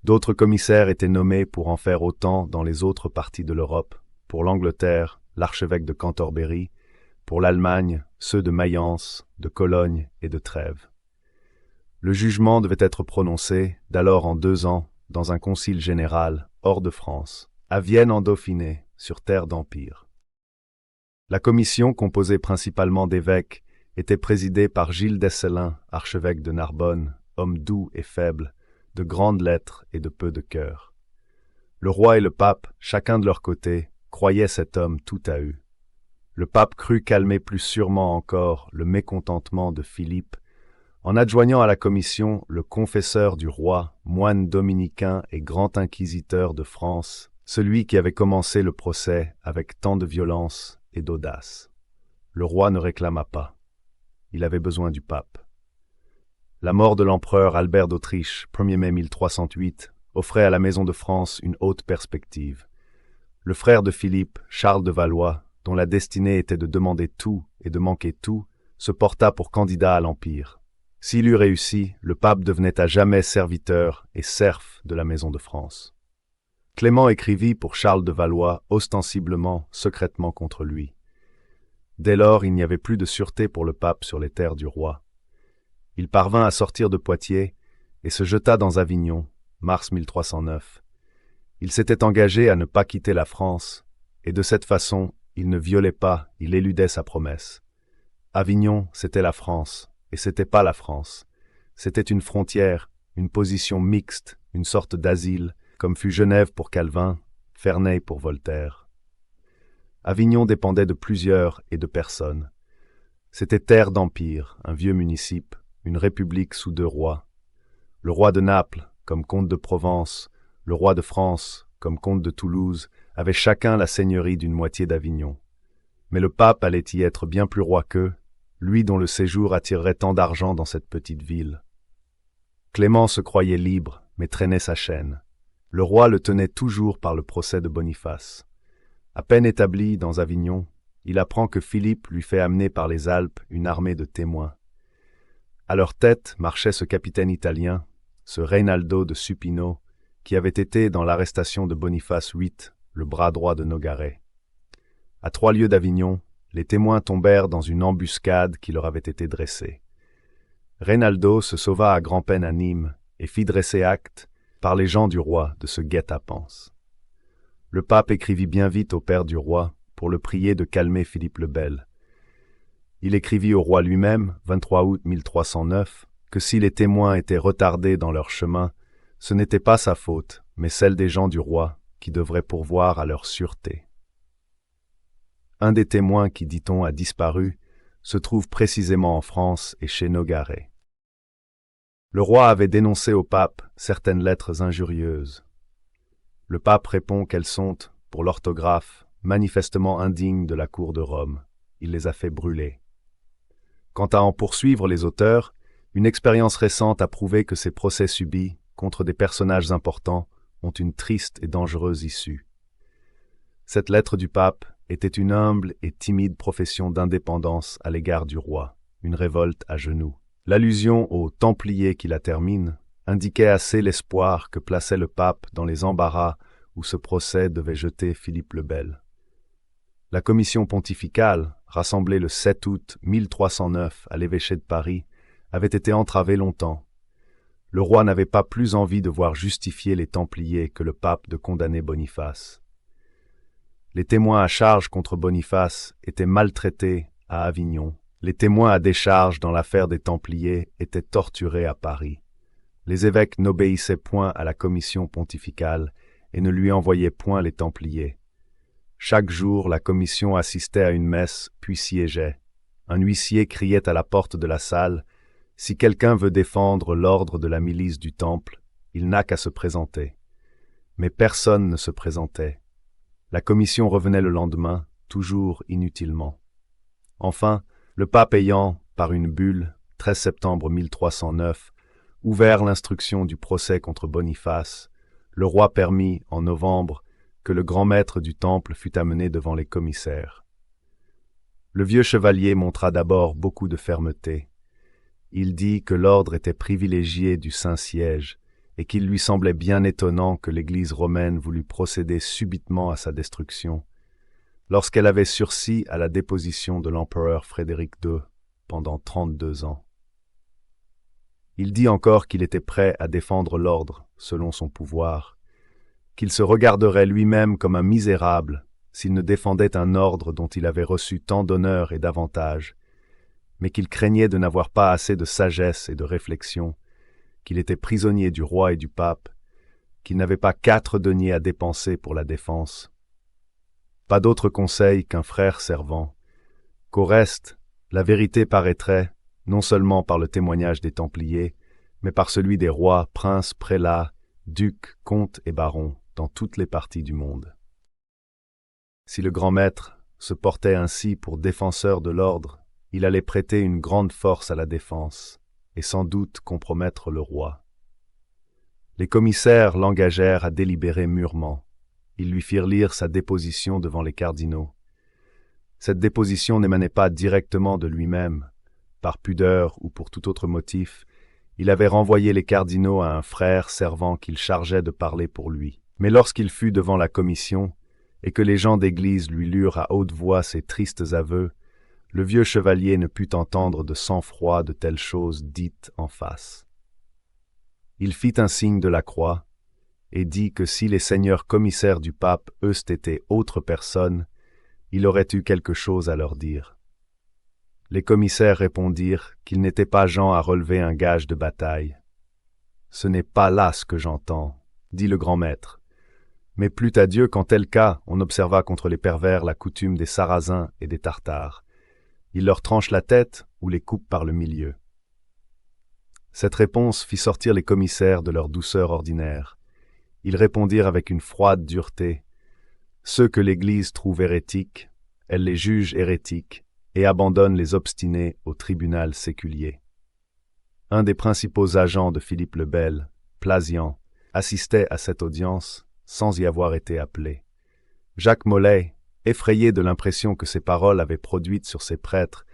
Speaker 1: D'autres commissaires étaient nommés pour en faire autant dans les autres parties de l'Europe, pour l'Angleterre, l'archevêque de Cantorbéry, pour l'Allemagne, ceux de Mayence, de Cologne et de Trèves. Le jugement devait être prononcé, d'alors en 2 ans, dans un concile général, hors de France, à Vienne en Dauphiné, sur terre d'Empire. La commission, composée principalement d'évêques, était présidée par Gilles d'Esselin, archevêque de Narbonne, homme doux et faible, de grandes lettres et de peu de cœur. Le roi et le pape, chacun de leur côté, croyaient cet homme tout à eux. Le pape crut calmer plus sûrement encore le mécontentement de Philippe, en adjoignant à la commission le confesseur du roi, moine dominicain et grand inquisiteur de France, celui qui avait commencé le procès avec tant de violence et d'audace. Le roi ne réclama pas. Il avait besoin du pape. La mort de l'empereur Albert d'Autriche, 1er mai 1308, offrait à la Maison de France une haute perspective. Le frère de Philippe, Charles de Valois, dont la destinée était de demander tout et de manquer tout, se porta pour candidat à l'Empire. S'il eût réussi, le pape devenait à jamais serviteur et serf de la Maison de France. Clément écrivit pour Charles de Valois, ostensiblement, secrètement contre lui. Dès lors, il n'y avait plus de sûreté pour le pape sur les terres du roi. Il parvint à sortir de Poitiers et se jeta dans Avignon, mars 1309. Il s'était engagé à ne pas quitter la France, et de cette façon, il ne violait pas, il éludait sa promesse. Avignon, c'était la France, et c'était pas la France. C'était une frontière, une position mixte, une sorte d'asile, comme fut Genève pour Calvin, Ferney pour Voltaire. Avignon dépendait de plusieurs et de personnes. C'était terre d'empire, un vieux municipe, une république sous 2 rois. Le roi de Naples, comme comte de Provence, le roi de France, comme comte de Toulouse, avaient chacun la seigneurie d'une moitié d'Avignon. Mais le pape allait y être bien plus roi qu'eux, lui dont le séjour attirerait tant d'argent dans cette petite ville. Clément se croyait libre, mais traînait sa chaîne. Le roi le tenait toujours par le procès de Boniface. À peine établi dans Avignon, il apprend que Philippe lui fait amener par les Alpes une armée de témoins. À leur tête marchait ce capitaine italien, ce Reynaldo de Supino, qui avait été dans l'arrestation de Boniface VIII, le bras droit de Nogaret. À 3 lieues d'Avignon, les témoins tombèrent dans une embuscade qui leur avait été dressée. Reynaldo se sauva à grand-peine à Nîmes et fit dresser acte, par les gens du roi, de ce guet-apens. Le pape écrivit bien vite au père du roi pour le prier de calmer Philippe le Bel. Il écrivit au roi lui-même, 23 août 1309, que si les témoins étaient retardés dans leur chemin, ce n'était pas sa faute, mais celle des gens du roi, qui devraient pourvoir à leur sûreté. Un des témoins qui, dit-on, a disparu, se trouve précisément en France et chez Nogaret. Le roi avait dénoncé au pape certaines lettres injurieuses. Le pape répond qu'elles sont, pour l'orthographe, manifestement indignes de la cour de Rome. Il les a fait brûler. Quant à en poursuivre les auteurs, une expérience récente a prouvé que ces procès subis, contre des personnages importants, ont une triste et dangereuse issue. Cette lettre du pape était une humble et timide profession d'indépendance à l'égard du roi, une révolte à genoux. L'allusion aux Templiers qui la termine indiquait assez l'espoir que plaçait le pape dans les embarras où ce procès devait jeter Philippe le Bel. La commission pontificale, rassemblée le 7 août 1309 à l'évêché de Paris, avait été entravée longtemps. Le roi n'avait pas plus envie de voir justifier les Templiers que le pape de condamner Boniface. Les témoins à charge contre Boniface étaient maltraités à Avignon. Les témoins à décharge dans l'affaire des Templiers étaient torturés à Paris. Les évêques n'obéissaient point à la commission pontificale et ne lui envoyaient point les Templiers. Chaque jour, la commission assistait à une messe, puis siégeait. Un huissier criait à la porte de la salle « Si quelqu'un veut défendre l'ordre de la milice du Temple, il n'a qu'à se présenter. » Mais personne ne se présentait. La commission revenait le lendemain, toujours inutilement. Enfin, le pape ayant, par une bulle, 13 septembre 1309, ouvert l'instruction du procès contre Boniface, le roi permit, en novembre, que le grand maître du Temple fût amené devant les commissaires. Le vieux chevalier montra d'abord beaucoup de fermeté. Il dit que l'ordre était privilégié du Saint-Siège et qu'il lui semblait bien étonnant que l'Église romaine voulût procéder subitement à sa destruction. lorsqu'elle avait sursis à la déposition de l'empereur Frédéric II pendant 32 ans. Il dit encore qu'il était prêt à défendre l'ordre selon son pouvoir, qu'il se regarderait lui-même comme un misérable s'il ne défendait un ordre dont il avait reçu tant d'honneur et d'avantages, mais qu'il craignait de n'avoir pas assez de sagesse et de réflexion, qu'il était prisonnier du roi et du pape, qu'il n'avait pas 4 deniers à dépenser pour la défense. Pas d'autre conseil qu'un frère servant, qu'au reste, la vérité paraîtrait, non seulement par le témoignage des Templiers, mais par celui des rois, princes, prélats, ducs, comtes et barons dans toutes les parties du monde. Si le grand maître se portait ainsi pour défenseur de l'ordre, il allait prêter une grande force à la défense, et sans doute compromettre le roi. Les commissaires l'engagèrent à délibérer mûrement. Ils lui firent lire sa déposition devant les cardinaux. Cette déposition n'émanait pas directement de lui-même. Par pudeur ou pour tout autre motif, il avait renvoyé les cardinaux à un frère servant qu'il chargeait de parler pour lui. Mais lorsqu'il fut devant la commission, et que les gens d'église lui lurent à haute voix ces tristes aveux, le vieux chevalier ne put entendre de sang-froid de telles choses dites en face. Il fit un signe de la croix, et dit que si les seigneurs commissaires du pape eussent été autres personnes, il aurait eu quelque chose à leur dire. Les commissaires répondirent qu'ils n'étaient pas gens à relever un gage de bataille. « Ce n'est pas là ce que j'entends, » dit le grand maître. Mais plût à Dieu qu'en tel cas on observât contre les pervers la coutume des Sarrasins et des Tartares. Il leur tranche la tête ou les coupe par le milieu. Cette réponse fit sortir les commissaires de leur douceur ordinaire. Ils répondirent avec une froide dureté. Ceux que l'Église trouve hérétiques, elle les juge hérétiques et abandonne les obstinés au tribunal séculier. Un des principaux agents de Philippe le Bel, Plazian, assistait à cette audience sans y avoir été appelé. Jacques Molay, effrayé de l'impression que ces paroles avaient produite sur ses prêtres,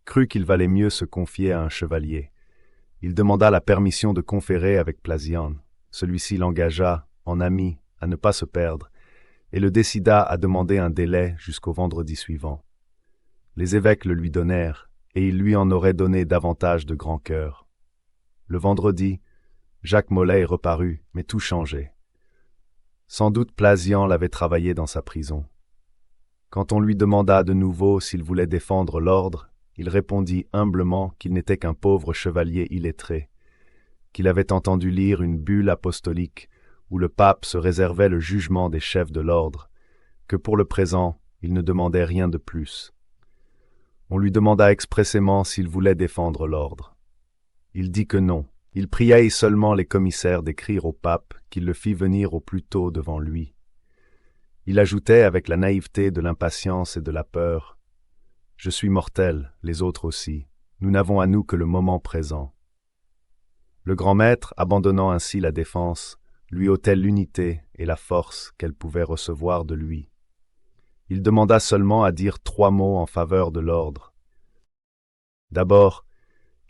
Speaker 1: crut qu'il valait mieux se confier à un chevalier. Il demanda la permission de conférer avec Plazian. Celui-ci l'engagea, en ami, à ne pas se perdre, et le décida à demander un délai jusqu'au vendredi suivant. Les évêques le lui donnèrent, et il lui en aurait donné davantage de grand cœur. Le vendredi, Jacques Molay reparut, mais tout changé. Sans doute Plazian l'avait travaillé dans sa prison. Quand on lui demanda de nouveau s'il voulait défendre l'ordre, il répondit humblement qu'il n'était qu'un pauvre chevalier illettré, qu'il avait entendu lire une bulle apostolique où le pape se réservait le jugement des chefs de l'ordre, que pour le présent, il ne demandait rien de plus. On lui demanda expressément s'il voulait défendre l'ordre. Il dit que non. Il pria seulement les commissaires d'écrire au pape qu'il le fît venir au plus tôt devant lui. Il ajoutait avec la naïveté de l'impatience et de la peur, « Je suis mortel, les autres aussi. Nous n'avons à nous que le moment présent. » Le grand maître, abandonnant ainsi la défense, lui ôtait l'unité et la force qu'elle pouvait recevoir de lui. Il demanda seulement à dire 3 mots en faveur de l'ordre. D'abord,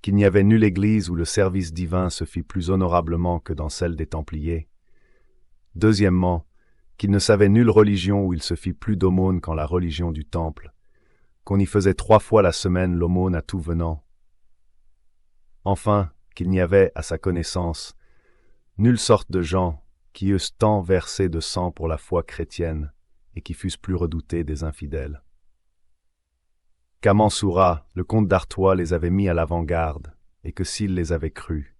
Speaker 1: qu'il n'y avait nulle église où le service divin se fit plus honorablement que dans celle des Templiers. Deuxièmement, qu'il ne savait nulle religion où il se fit plus d'aumône qu'en la religion du Temple, qu'on y faisait 3 fois la semaine l'aumône à tout venant. Enfin, qu'il n'y avait, à sa connaissance, nulle sorte de gens qui eussent tant versé de sang pour la foi chrétienne et qui fussent plus redoutés des infidèles. Qu'Amansoura, le comte d'Artois, les avait mis à l'avant-garde, et que s'il les avait crus.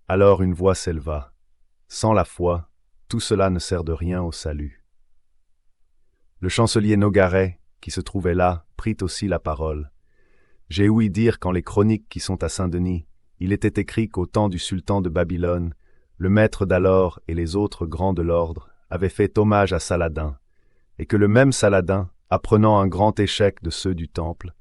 Speaker 1: Alors une voix s'éleva. Sans la foi, tout cela ne sert de rien au salut. Le chancelier Nogaret, qui se trouvait là, prit aussi la parole. J'ai ouï dire qu'en les chroniques qui sont à Saint-Denis, il était écrit qu'au temps du sultan de Babylone, le maître d'alors et les autres grands de l'ordre avaient fait hommage à Saladin, et que le même Saladin, apprenant un grand échec de ceux du Temple,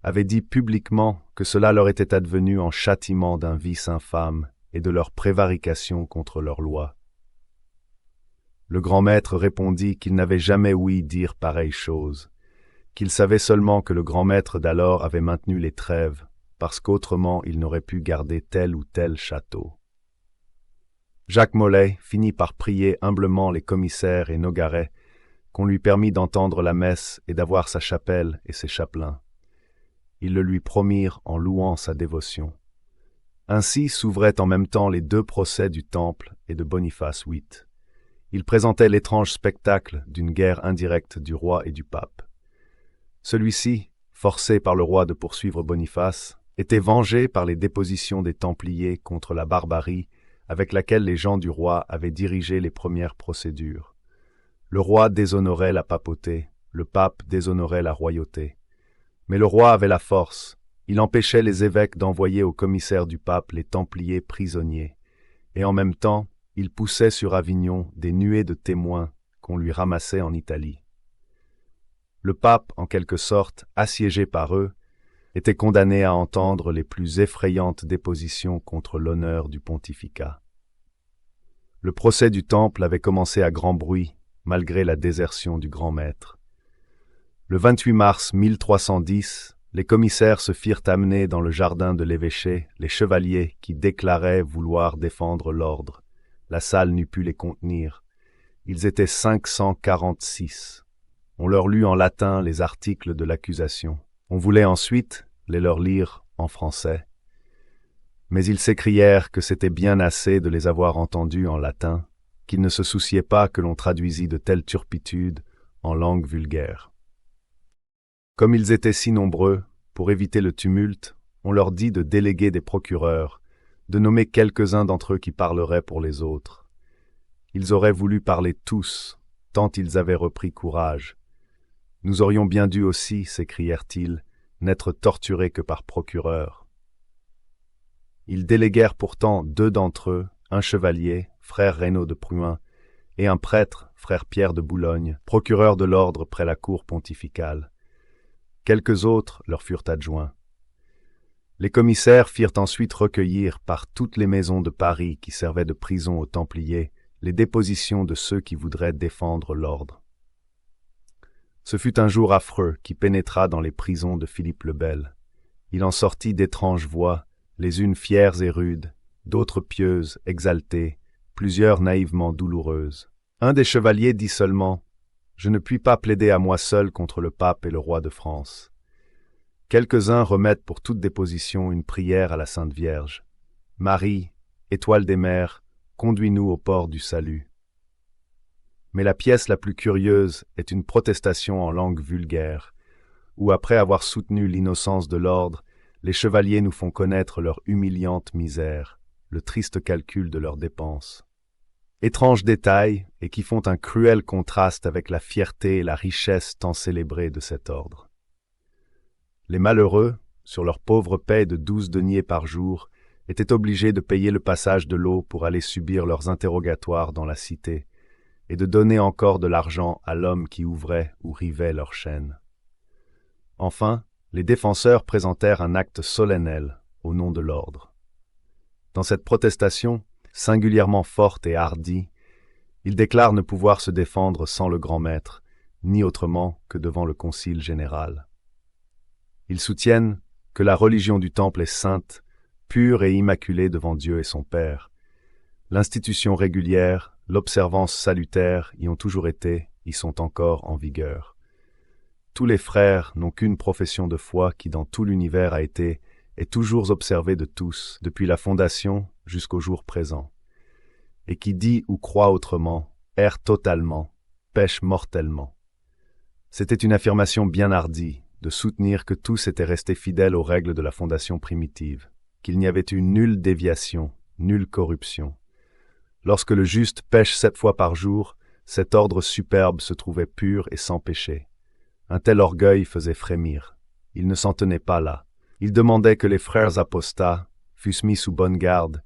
Speaker 1: avait dit publiquement que cela leur était advenu en châtiment d'un vice infâme et de leur prévarication contre leur loi. Le grand maître répondit qu'il n'avait jamais ouï dire pareille chose, qu'il savait seulement que le grand maître d'alors avait maintenu les trêves, parce qu'autrement il n'aurait pu garder tel ou tel château. Jacques Molay finit par prier humblement les commissaires et Nogaret qu'on lui permit d'entendre la messe et d'avoir sa chapelle et ses chapelains. Ils le lui promirent en louant sa dévotion. Ainsi s'ouvraient en même temps les 2 procès du Temple et de Boniface VIII. Ils présentaient l'étrange spectacle d'une guerre indirecte du roi et du pape. Celui-ci, forcé par le roi de poursuivre Boniface, était vengé par les dépositions des Templiers contre la barbarie avec laquelle les gens du roi avaient dirigé les premières procédures. Le roi déshonorait la papauté, le pape déshonorait la royauté. Mais le roi avait la force. Il empêchait les évêques d'envoyer aux commissaires du pape les Templiers prisonniers, et en même temps, il poussait sur Avignon des nuées de témoins qu'on lui ramassait en Italie. Le pape, en quelque sorte, assiégé par eux, était condamné à entendre les plus effrayantes dépositions contre l'honneur du pontificat. Le procès du Temple avait commencé à grand bruit, malgré la désertion du grand maître. Le 28 mars 1310, les commissaires se firent amener dans le jardin de l'évêché les chevaliers qui déclaraient vouloir défendre l'ordre. La salle n'eût pu les contenir. Ils étaient 546. On leur lut en latin les articles de l'accusation. On voulait ensuite les leur lire en français. Mais ils s'écrièrent que c'était bien assez de les avoir entendus en latin, qu'ils ne se souciaient pas que l'on traduisît de telles turpitudes en langue vulgaire. Comme ils étaient si nombreux, pour éviter le tumulte, on leur dit de déléguer des procureurs, de nommer quelques-uns d'entre eux qui parleraient pour les autres. Ils auraient voulu parler tous, tant ils avaient repris courage. Nous aurions bien dû aussi, s'écrièrent-ils, n'être torturés que par procureur. Ils déléguèrent pourtant 2 d'entre eux, un chevalier, frère Reynaud de Pruin, et un prêtre, frère Pierre de Boulogne, procureur de l'ordre près la cour pontificale. Quelques autres leur furent adjoints. Les commissaires firent ensuite recueillir par toutes les maisons de Paris qui servaient de prison aux Templiers les dépositions de ceux qui voudraient défendre l'ordre. Ce fut un jour affreux qui pénétra dans les prisons de Philippe le Bel. Il en sortit d'étranges voix, les unes fières et rudes, d'autres pieuses, exaltées, plusieurs naïvement douloureuses. Un des chevaliers dit seulement « Je ne puis pas plaider à moi seul contre le pape et le roi de France. » Quelques-uns remettent pour toute déposition une prière à la Sainte Vierge. « Marie, étoile des mers, conduis-nous au port du salut. » Mais la pièce la plus curieuse est une protestation en langue vulgaire, où après avoir soutenu l'innocence de l'ordre, les chevaliers nous font connaître leur humiliante misère, le triste calcul de leurs dépenses. Étranges détails, et qui font un cruel contraste avec la fierté et la richesse tant célébrées de cet ordre. Les malheureux, sur leur pauvre paie de 12 deniers par jour, étaient obligés de payer le passage de l'eau pour aller subir leurs interrogatoires dans la cité, et de donner encore de l'argent à l'homme qui ouvrait ou rivait leurs chaînes. Enfin, les défenseurs présentèrent un acte solennel au nom de l'ordre. Dans cette protestation, singulièrement forte et hardie, ils déclarent ne pouvoir se défendre sans le grand maître, ni autrement que devant le concile général. Ils soutiennent que la religion du Temple est sainte, pure et immaculée devant Dieu et son Père. L'institution régulière, l'observance salutaire y ont toujours été, y sont encore en vigueur. Tous les frères n'ont qu'une profession de foi qui dans tout l'univers a été et toujours observée de tous, depuis la fondation jusqu'au jour présent, et qui dit ou croit autrement, erre totalement, pêche mortellement. C'était une affirmation bien hardie, de soutenir que tous étaient restés fidèles aux règles de la fondation primitive, qu'il n'y avait eu nulle déviation, nulle corruption. Lorsque le juste pêche 7 fois par jour, cet ordre superbe se trouvait pur et sans péché. Un tel orgueil faisait frémir. Il ne s'en tenait pas là. Il demandait que les frères apostats fussent mis sous bonne garde,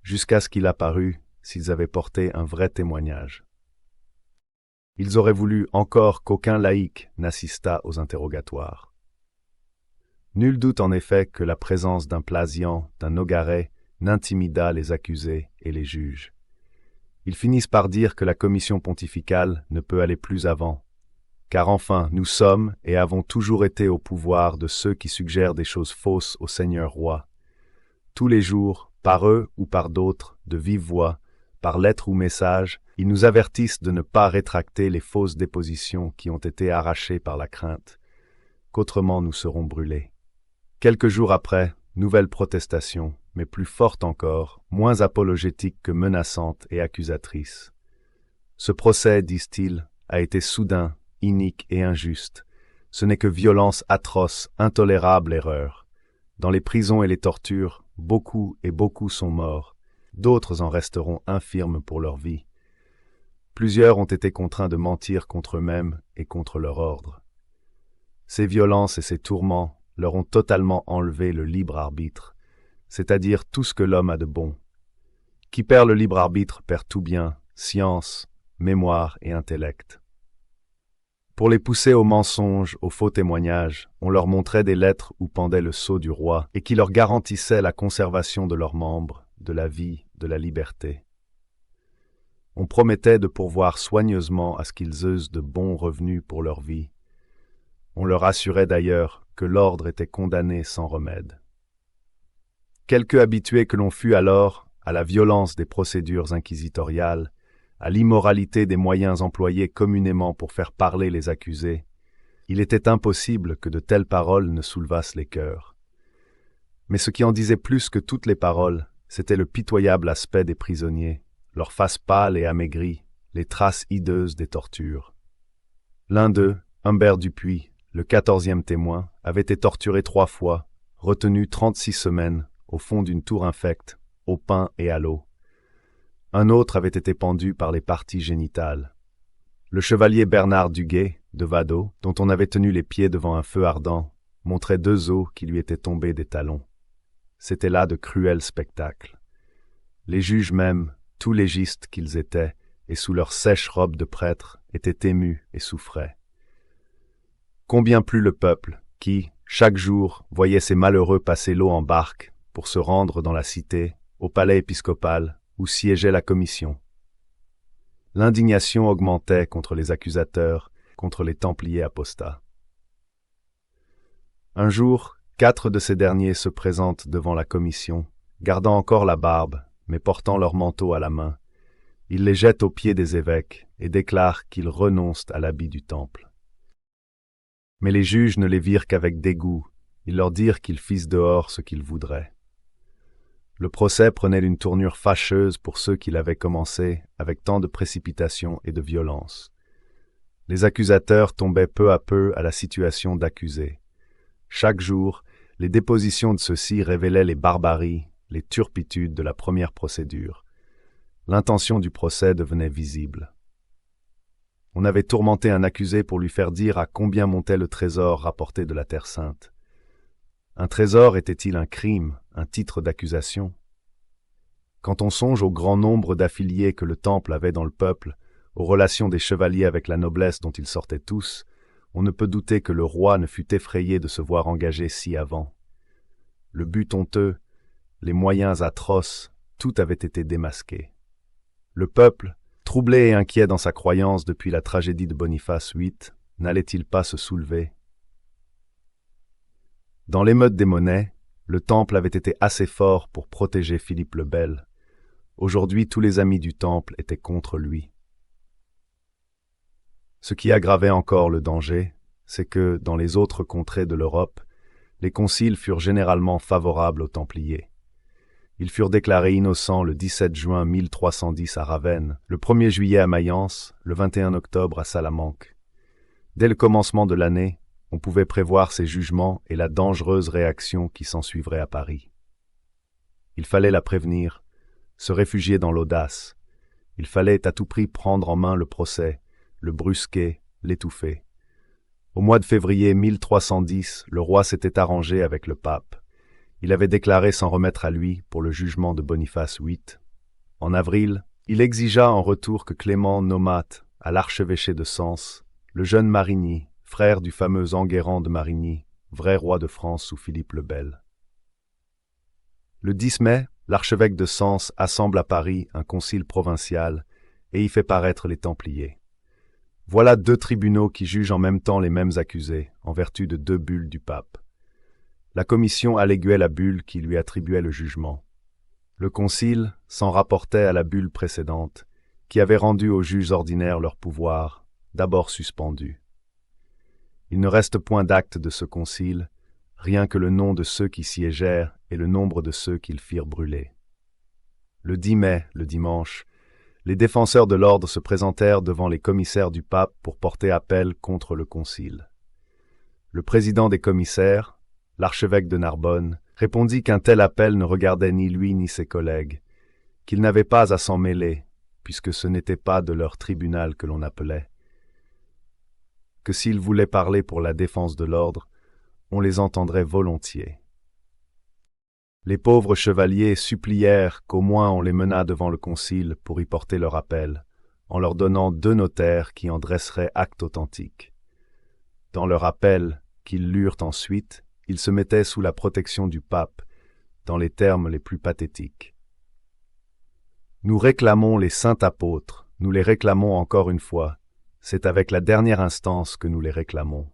Speaker 1: jusqu'à ce qu'il apparût s'ils avaient porté un vrai témoignage. Ils auraient voulu encore qu'aucun laïc n'assistât aux interrogatoires. Nul doute en effet que la présence d'un Plasian, d'un Nogaret, n'intimida les accusés et les juges. Ils finissent par dire que la commission pontificale ne peut aller plus avant, car enfin nous sommes et avons toujours été au pouvoir de ceux qui suggèrent des choses fausses au Seigneur roi. Tous les jours, par eux ou par d'autres, de vive voix, par lettre ou message, Ils nous avertissent de ne pas rétracter les fausses dépositions qui ont été arrachées par la crainte, qu'autrement nous serons brûlés. Quelques jours après, nouvelle protestation, mais plus forte encore, moins apologétique que menaçante et accusatrice. Ce procès, disent-ils, a été soudain, inique et injuste. Ce n'est que violence atroce, intolérable erreur. Dans les prisons et les tortures, beaucoup et beaucoup sont morts. D'autres en resteront infirmes pour leur vie. Plusieurs ont été contraints de mentir contre eux-mêmes et contre leur ordre. Ces violences et ces tourments leur ont totalement enlevé le libre arbitre, c'est-à-dire tout ce que l'homme a de bon. Qui perd le libre arbitre perd tout bien, science, mémoire et intellect. Pour les pousser au mensonge, aux faux témoignages, on leur montrait des lettres où pendait le sceau du roi et qui leur garantissaient la conservation de leurs membres, de la vie, de la liberté. On promettait de pourvoir soigneusement à ce qu'ils eussent de bons revenus pour leur vie. On leur assurait d'ailleurs que l'ordre était condamné sans remède. Quelque habitués que l'on fût alors à la violence des procédures inquisitoriales, à l'immoralité des moyens employés communément pour faire parler les accusés, il était impossible que de telles paroles ne soulevassent les cœurs. Mais ce qui en disait plus que toutes les paroles, c'était le pitoyable aspect des prisonniers, leurs faces pâles et amaigries, les traces hideuses des tortures. L'un d'eux, Humbert Dupuis, le 14e témoin, avait été torturé 3 fois, retenu 36 semaines, au fond d'une tour infecte, au pain et à l'eau. Un autre avait été pendu par les parties génitales. Le chevalier Bernard Duguay, de Vadeau, dont on avait tenu les pieds devant un feu ardent, montrait 2 os qui lui étaient tombés des talons. C'étaient là de cruels spectacles. Les juges même, tout légistes qu'ils étaient, et sous leurs sèches robes de prêtres, étaient émus et souffraient. Combien plus le peuple, qui, chaque jour, voyait ces malheureux passer l'eau en barque pour se rendre dans la cité, au palais épiscopal, où siégeait la commission. L'indignation augmentait contre les accusateurs, contre les Templiers apostats. Un jour, 4 de ces derniers se présentent devant la commission, gardant encore la barbe, mais portant leur manteau à la main. Ils les jettent aux pieds des évêques et déclarent qu'ils renoncent à l'habit du temple. Mais les juges ne les virent qu'avec dégoût, ils leur dirent qu'ils fissent dehors ce qu'ils voudraient. Le procès prenait une tournure fâcheuse pour ceux qui l'avaient commencé avec tant de précipitation et de violence. Les accusateurs tombaient peu à peu à la situation d'accusés. Chaque jour, les dépositions de ceux-ci révélaient les barbaries, les turpitudes de la première procédure. L'intention du procès devenait visible. On avait tourmenté un accusé pour lui faire dire à combien montait le trésor rapporté de la Terre Sainte. Un trésor était-il un crime, un titre d'accusation? Quand on songe au grand nombre d'affiliés que le Temple avait dans le peuple, aux relations des chevaliers avec la noblesse dont ils sortaient tous, on ne peut douter que le roi ne fût effrayé de se voir engagé si avant. Le but honteux, les moyens atroces, tout avait été démasqué. Le peuple, troublé et inquiet dans sa croyance depuis la tragédie de Boniface VIII, n'allait-il pas se soulever? Dans l'émeute des monnaies, le Temple avait été assez fort pour protéger Philippe le Bel. Aujourd'hui, tous les amis du Temple étaient contre lui. Ce qui aggravait encore le danger, c'est que, dans les autres contrées de l'Europe, les conciles furent généralement favorables aux Templiers. Ils furent déclarés innocents le 17 juin 1310 à Ravenne, le 1er juillet à Mayence, le 21 octobre à Salamanque. Dès le commencement de l'année, on pouvait prévoir ces jugements et la dangereuse réaction qui s'ensuivrait à Paris. Il fallait la prévenir, se réfugier dans l'audace. Il fallait à tout prix prendre en main le procès, le brusquer, l'étouffer. Au mois de février 1310, le roi s'était arrangé avec le pape. Il avait déclaré s'en remettre à lui pour le jugement de Boniface VIII. En avril, il exigea en retour que Clément nommât à l'archevêché de Sens le jeune Marigny, frère du fameux Enguerrand de Marigny, vrai roi de France sous Philippe le Bel. Le 10 mai, l'archevêque de Sens assemble à Paris un concile provincial et y fait paraître les Templiers. Voilà 2 tribunaux qui jugent en même temps les mêmes accusés, en vertu de 2 bulles du pape. La commission alléguait la bulle qui lui attribuait le jugement. Le concile s'en rapportait à la bulle précédente, qui avait rendu aux juges ordinaires leur pouvoir, d'abord suspendu. Il ne reste point d'acte de ce concile, rien que le nom de ceux qui siégèrent et le nombre de ceux qu'ils firent brûler. Le 10 mai, le dimanche, les défenseurs de l'ordre se présentèrent devant les commissaires du pape pour porter appel contre le concile. Le président des commissaires, l'archevêque de Narbonne, répondit qu'un tel appel ne regardait ni lui ni ses collègues, qu'ils n'avaient pas à s'en mêler, puisque ce n'était pas de leur tribunal que l'on appelait, que s'ils voulaient parler pour la défense de l'ordre, on les entendrait volontiers. Les pauvres chevaliers supplièrent qu'au moins on les menât devant le concile pour y porter leur appel, en leur donnant 2 notaires qui en dresseraient acte authentique. Dans leur appel, qu'ils lurent ensuite, ils se mettaient sous la protection du pape, dans les termes les plus pathétiques. Nous réclamons les saints apôtres, nous les réclamons encore une fois, c'est avec la dernière instance que nous les réclamons.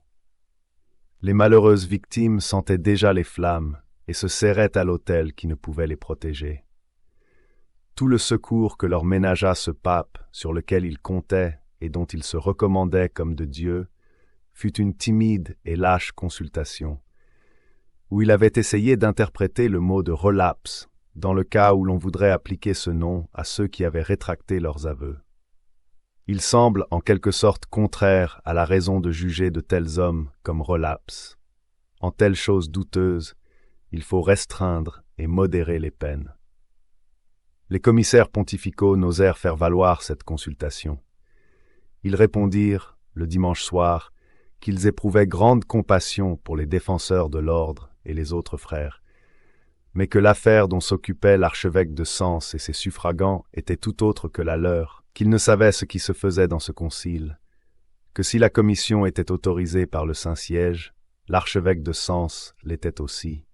Speaker 1: Les malheureuses victimes sentaient déjà les flammes et se serraient à l'autel qui ne pouvait les protéger. Tout le secours que leur ménagea ce pape, sur lequel ils comptaient et dont ils se recommandaient comme de Dieu, fut une timide et lâche consultation, où il avait essayé d'interpréter le mot de relapse, dans le cas où l'on voudrait appliquer ce nom à ceux qui avaient rétracté leurs aveux. Il semble en quelque sorte contraire à la raison de juger de tels hommes comme relapses. En telles choses douteuses, il faut restreindre et modérer les peines. Les commissaires pontificaux n'osèrent faire valoir cette consultation. Ils répondirent, le dimanche soir, qu'ils éprouvaient grande compassion pour les défenseurs de l'ordre et les autres frères, mais que l'affaire dont s'occupait l'archevêque de Sens et ses suffragants était tout autre que la leur, qu'ils ne savaient ce qui se faisait dans ce concile, que si la commission était autorisée par le Saint-Siège, l'archevêque de Sens l'était aussi,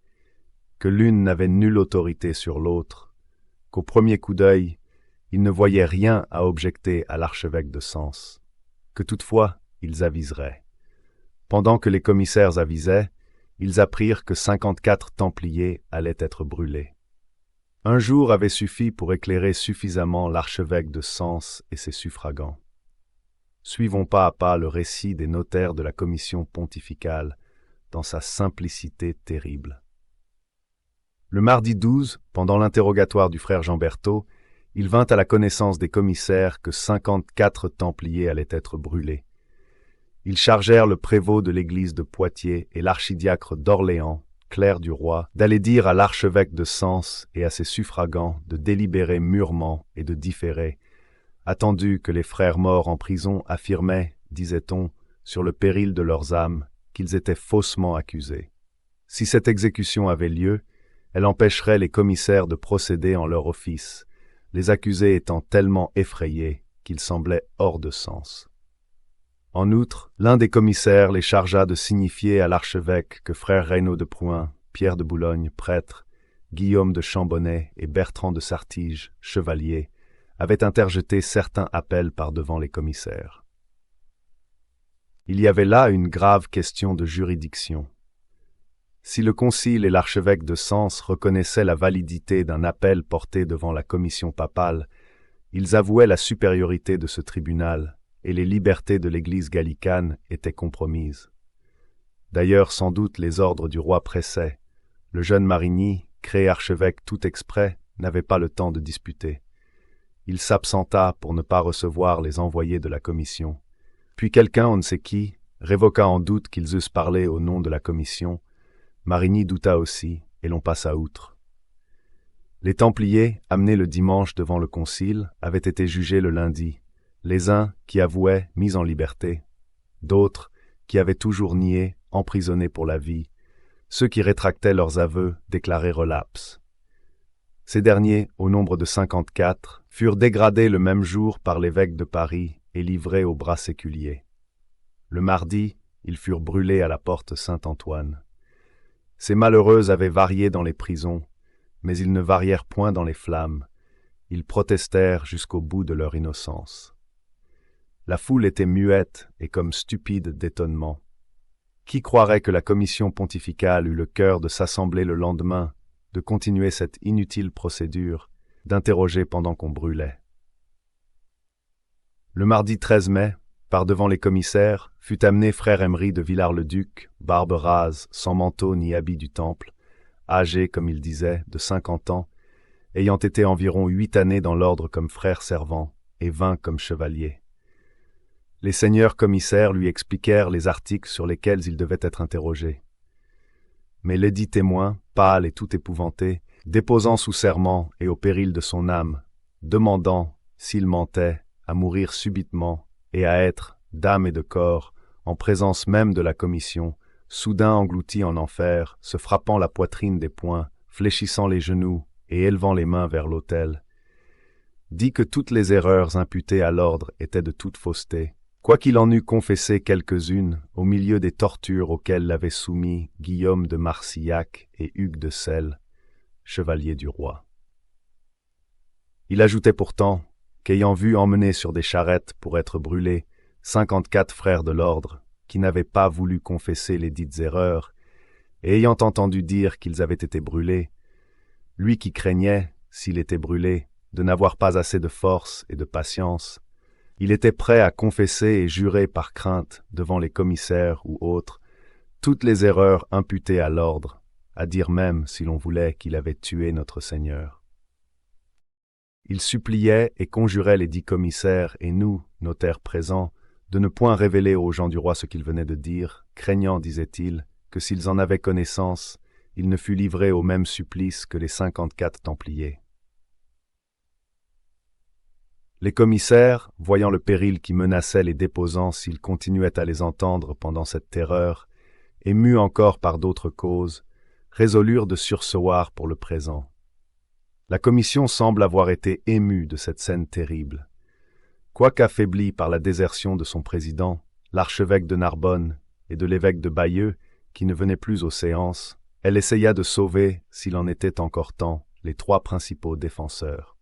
Speaker 1: que l'une n'avait nulle autorité sur l'autre, qu'au premier coup d'œil, ils ne voyaient rien à objecter à l'archevêque de Sens, que toutefois ils aviseraient. Pendant que les commissaires avisaient, ils apprirent que 54 Templiers allaient être brûlés. Un jour avait suffi pour éclairer suffisamment l'archevêque de Sens et ses suffragants. Suivons pas à pas le récit des notaires de la commission pontificale dans sa simplicité terrible. Le mardi 12, pendant l'interrogatoire du frère Jean Berthaud, il vint à la connaissance des commissaires que 54 Templiers allaient être brûlés. Ils chargèrent le prévôt de l'église de Poitiers et l'archidiacre d'Orléans, Claire du Roi, d'aller dire à l'archevêque de Sens et à ses suffragants de délibérer mûrement et de différer, attendu que les frères morts en prison affirmaient, disait-on, sur le péril de leurs âmes, qu'ils étaient faussement accusés. Si cette exécution avait lieu, elle empêcherait les commissaires de procéder en leur office, les accusés étant tellement effrayés qu'ils semblaient hors de sens. En outre, l'un des commissaires les chargea de signifier à l'archevêque que frère Reynaud de Prouin, Pierre de Boulogne, prêtre, Guillaume de Chambonnet et Bertrand de Sartige, chevalier, avaient interjeté certains appels par-devant les commissaires. Il y avait là une grave question de juridiction. Si le concile et l'archevêque de Sens reconnaissaient la validité d'un appel porté devant la commission papale, ils avouaient la supériorité de ce tribunal, et les libertés de l'Église gallicane étaient compromises. D'ailleurs, sans doute, les ordres du roi pressaient. Le jeune Marigny, créé archevêque tout exprès, n'avait pas le temps de disputer. Il s'absenta pour ne pas recevoir les envoyés de la commission. Puis quelqu'un, on ne sait qui, révoqua en doute qu'ils eussent parlé au nom de la commission. Marigny douta aussi, et l'on passa outre. Les Templiers, amenés le dimanche devant le concile, avaient été jugés le lundi. Les uns qui avouaient, mis en liberté, d'autres qui avaient toujours nié, emprisonnés pour la vie, ceux qui rétractaient leurs aveux, déclarés relapses. Ces derniers, au nombre de 54, furent dégradés le même jour par l'évêque de Paris et livrés aux bras séculiers. Le mardi, ils furent brûlés à la porte Saint-Antoine. Ces malheureux avaient varié dans les prisons, mais ils ne varièrent point dans les flammes. Ils protestèrent jusqu'au bout de leur innocence. La foule était muette et comme stupide d'étonnement. Qui croirait que la commission pontificale eut le cœur de s'assembler le lendemain, de continuer cette inutile procédure, d'interroger pendant qu'on brûlait? Le mardi 13 mai, par devant les commissaires, fut amené frère Emery de Villars-le-Duc, barbe rase, sans manteau ni habit du temple, âgé, comme il disait, de 50 ans, ayant été environ 8 années dans l'ordre comme frère servant et 20 comme chevalier. Les seigneurs commissaires lui expliquèrent les articles sur lesquels il devait être interrogé. Mais l'édit témoin, pâle et tout épouvanté, déposant sous serment et au péril de son âme, demandant, s'il mentait, à mourir subitement et à être, d'âme et de corps, en présence même de la commission, soudain englouti en enfer, se frappant la poitrine des poings, fléchissant les genoux et élevant les mains vers l'autel, dit que toutes les erreurs imputées à l'ordre étaient de toute fausseté, quoiqu'il en eût confessé quelques-unes au milieu des tortures auxquelles l'avaient soumis Guillaume de Marsillac et Hugues de Celles, chevaliers du roi. Il ajoutait pourtant qu'ayant vu emmener sur des charrettes pour être brûlés 54 frères de l'ordre qui n'avaient pas voulu confesser les dites erreurs, et ayant entendu dire qu'ils avaient été brûlés, lui qui craignait, s'il était brûlé, de n'avoir pas assez de force et de patience, il était prêt à confesser et jurer par crainte devant les commissaires ou autres toutes les erreurs imputées à l'ordre, à dire même, si l'on voulait, qu'il avait tué notre Seigneur. Il suppliait et conjurait les 10 commissaires et nous, notaires présents, de ne point révéler aux gens du roi ce qu'il venait de dire, craignant, disait-il, que s'ils en avaient connaissance, il ne fût livré au même supplice que les 54 Templiers. Les commissaires, voyant le péril qui menaçait les déposants s'ils continuaient à les entendre pendant cette terreur, émus encore par d'autres causes, résolurent de surseoir pour le présent. La commission semble avoir été émue de cette scène terrible. Quoique affaiblie par la désertion de son président, l'archevêque de Narbonne et de l'évêque de Bayeux, qui ne venaient plus aux séances, elle essaya de sauver, s'il en était encore temps, les 3 principaux défenseurs.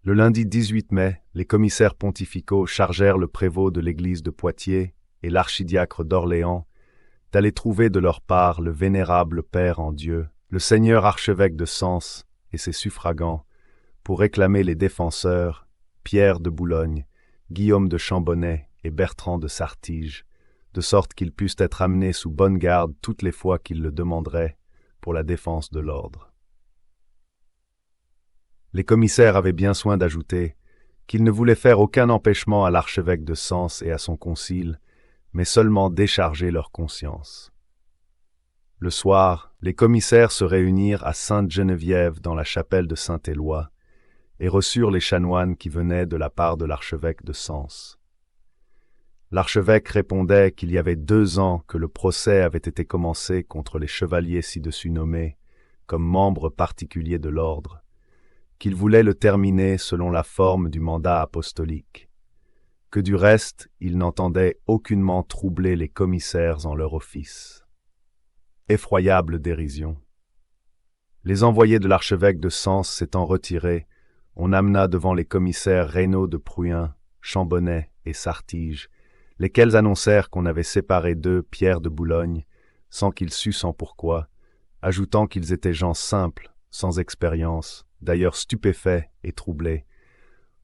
Speaker 1: Le lundi 18 mai, les commissaires pontificaux chargèrent le prévôt de l'église de Poitiers et l'archidiacre d'Orléans d'aller trouver de leur part le vénérable Père en Dieu, le seigneur archevêque de Sens et ses suffragants, pour réclamer les défenseurs, Pierre de Boulogne, Guillaume de Chambonnet et Bertrand de Sartige, de sorte qu'ils puissent être amenés sous bonne garde toutes les fois qu'ils le demanderaient pour la défense de l'ordre. Les commissaires avaient bien soin d'ajouter qu'ils ne voulaient faire aucun empêchement à l'archevêque de Sens et à son concile, mais seulement décharger leur conscience. Le soir, les commissaires se réunirent à Sainte-Geneviève dans la chapelle de Saint-Éloi et reçurent les chanoines qui venaient de la part de l'archevêque de Sens. L'archevêque répondait qu'il y avait 2 ans que le procès avait été commencé contre les chevaliers ci-dessus nommés comme membres particuliers de l'ordre, qu'il voulait le terminer selon la forme du mandat apostolique, que du reste il n'entendait aucunement troubler les commissaires en leur office. Effroyable dérision. Les envoyés de l'archevêque de Sens s'étant retirés, on amena devant les commissaires Reynaud de Pruyen, Chambonnet et Sartige, lesquels annoncèrent qu'on avait séparé d'eux Pierre de Boulogne, sans qu'ils sussent en pourquoi, ajoutant qu'ils étaient gens simples, sans expérience, d'ailleurs stupéfaits et troublés,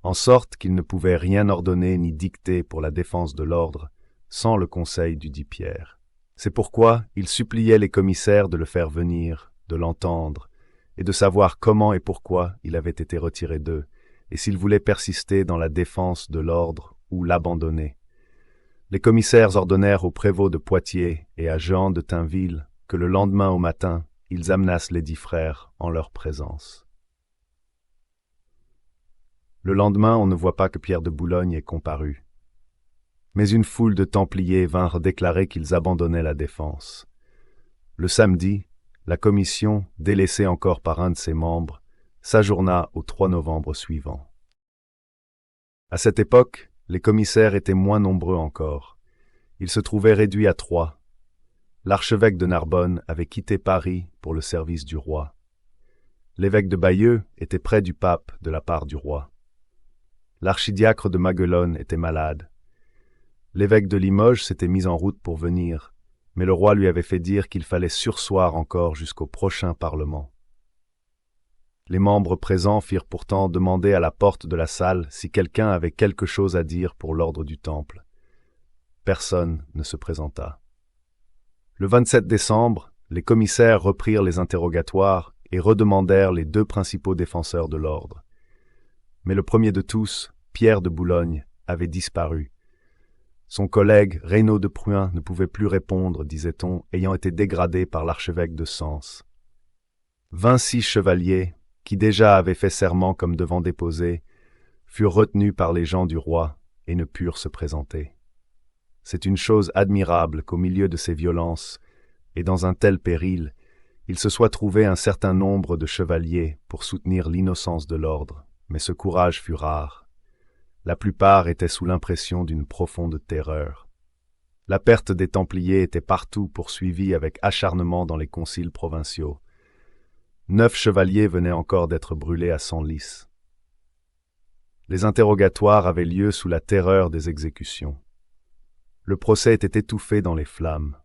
Speaker 1: en sorte qu'ils ne pouvaient rien ordonner ni dicter pour la défense de l'ordre, sans le conseil du dit Pierre. C'est pourquoi ils suppliaient les commissaires de le faire venir, de l'entendre, et de savoir comment et pourquoi il avait été retiré d'eux, et s'il voulait persister dans la défense de l'ordre ou l'abandonner. Les commissaires ordonnèrent au prévôt de Poitiers et à Jehan de Tinville que le lendemain au matin, ils amenassent les 10 frères en leur présence. Le lendemain, on ne voit pas que Pierre de Boulogne ait comparu. Mais une foule de Templiers vinrent déclarer qu'ils abandonnaient la défense. Le samedi, la commission, délaissée encore par un de ses membres, s'ajourna au 3 novembre suivant. À cette époque, les commissaires étaient moins nombreux encore. Ils se trouvaient réduits à 3. L'archevêque de Narbonne avait quitté Paris pour le service du roi. L'évêque de Bayeux était près du pape de la part du roi. L'archidiacre de Maguelone était malade. L'évêque de Limoges s'était mis en route pour venir, mais le roi lui avait fait dire qu'il fallait surseoir encore jusqu'au prochain Parlement. Les membres présents firent pourtant demander à la porte de la salle si quelqu'un avait quelque chose à dire pour l'ordre du Temple. Personne ne se présenta. Le 27 décembre, les commissaires reprirent les interrogatoires et redemandèrent les deux principaux défenseurs de l'ordre. Mais le premier de tous, Pierre de Boulogne, avait disparu. Son collègue, Reynaud de Pruin, ne pouvait plus répondre, disait-on, ayant été dégradé par l'archevêque de Sens. 26 chevaliers, qui déjà avaient fait serment comme devant déposer, furent retenus par les gens du roi et ne purent se présenter. C'est une chose admirable qu'au milieu de ces violences, et dans un tel péril, il se soit trouvé un certain nombre de chevaliers pour soutenir l'innocence de l'ordre, mais ce courage fut rare. La plupart étaient sous l'impression d'une profonde terreur. La perte des Templiers était partout poursuivie avec acharnement dans les conciles provinciaux. 9 chevaliers venaient encore d'être brûlés à Senlis. Les interrogatoires avaient lieu sous la terreur des exécutions. Le procès était étouffé dans les flammes.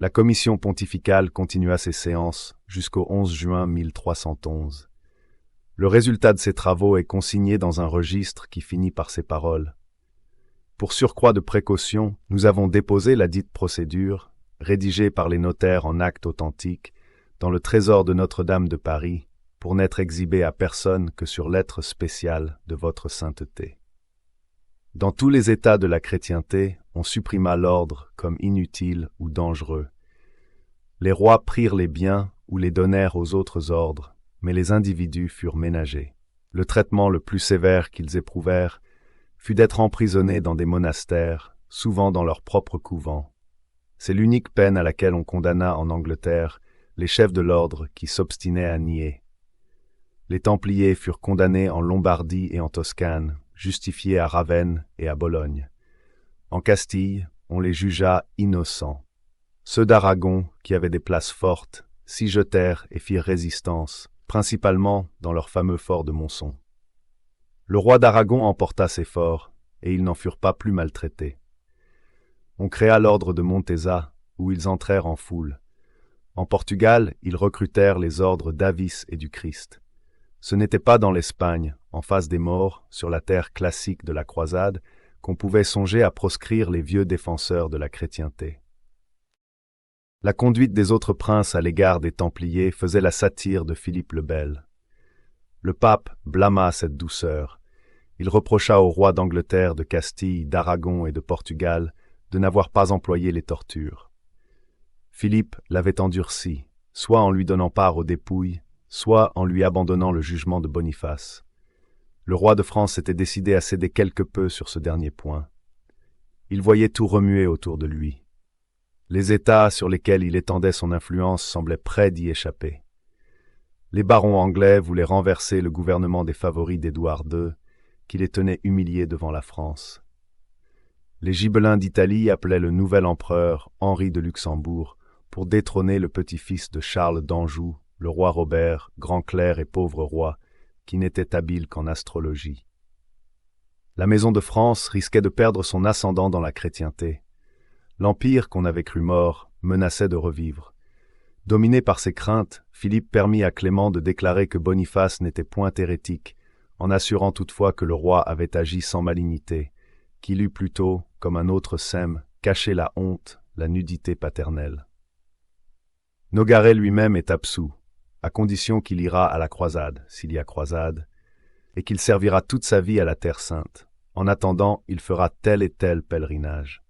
Speaker 1: La commission pontificale continua ses séances jusqu'au 11 juin 1311. Le résultat de ces travaux est consigné dans un registre qui finit par ces paroles. Pour surcroît de précaution, nous avons déposé la dite procédure, rédigée par les notaires en acte authentique, dans le trésor de Notre-Dame de Paris, pour n'être exhibée à personne que sur lettre spéciale de votre sainteté. Dans tous les états de la chrétienté, on supprima l'ordre comme inutile ou dangereux. Les rois prirent les biens ou les donnèrent aux autres ordres, mais les individus furent ménagés. Le traitement le plus sévère qu'ils éprouvèrent fut d'être emprisonnés dans des monastères, souvent dans leur propre couvent. C'est l'unique peine à laquelle on condamna en Angleterre les chefs de l'ordre qui s'obstinaient à nier. Les Templiers furent condamnés en Lombardie et en Toscane, justifiés à Ravenne et à Bologne. En Castille, on les jugea innocents. Ceux d'Aragon, qui avaient des places fortes, s'y jetèrent et firent résistance, principalement dans leur fameux fort de Monçon. Le roi d'Aragon emporta ces forts, et ils n'en furent pas plus maltraités. On créa l'ordre de Montesa, où ils entrèrent en foule. En Portugal, ils recrutèrent les ordres d'Avis et du Christ. Ce n'était pas dans l'Espagne, en face des morts, sur la terre classique de la croisade, qu'on pouvait songer à proscrire les vieux défenseurs de la chrétienté. La conduite des autres princes à l'égard des Templiers faisait la satire de Philippe le Bel. Le pape blâma cette douceur. Il reprocha aux rois d'Angleterre, de Castille, d'Aragon et de Portugal de n'avoir pas employé les tortures. Philippe l'avait endurci, soit en lui donnant part aux dépouilles, soit en lui abandonnant le jugement de Boniface. Le roi de France s'était décidé à céder quelque peu sur ce dernier point. Il voyait tout remuer autour de lui. Les États sur lesquels il étendait son influence semblaient prêts d'y échapper. Les barons anglais voulaient renverser le gouvernement des favoris d'Édouard II, qui les tenait humiliés devant la France. Les Gibelins d'Italie appelaient le nouvel empereur Henri de Luxembourg pour détrôner le petit-fils de Charles d'Anjou, le roi Robert, grand clerc et pauvre roi, qui n'était habile qu'en astrologie. La maison de France risquait de perdre son ascendant dans la chrétienté. L'empire qu'on avait cru mort menaçait de revivre. Dominé par ses craintes, Philippe permit à Clément de déclarer que Boniface n'était point hérétique, en assurant toutefois que le roi avait agi sans malignité, qu'il eût plutôt, comme un autre sème, caché la honte, la nudité paternelle. Nogaret lui-même est absous, à condition qu'il ira à la croisade, s'il y a croisade, et qu'il servira toute sa vie à la Terre Sainte. En attendant, il fera tel et tel pèlerinage.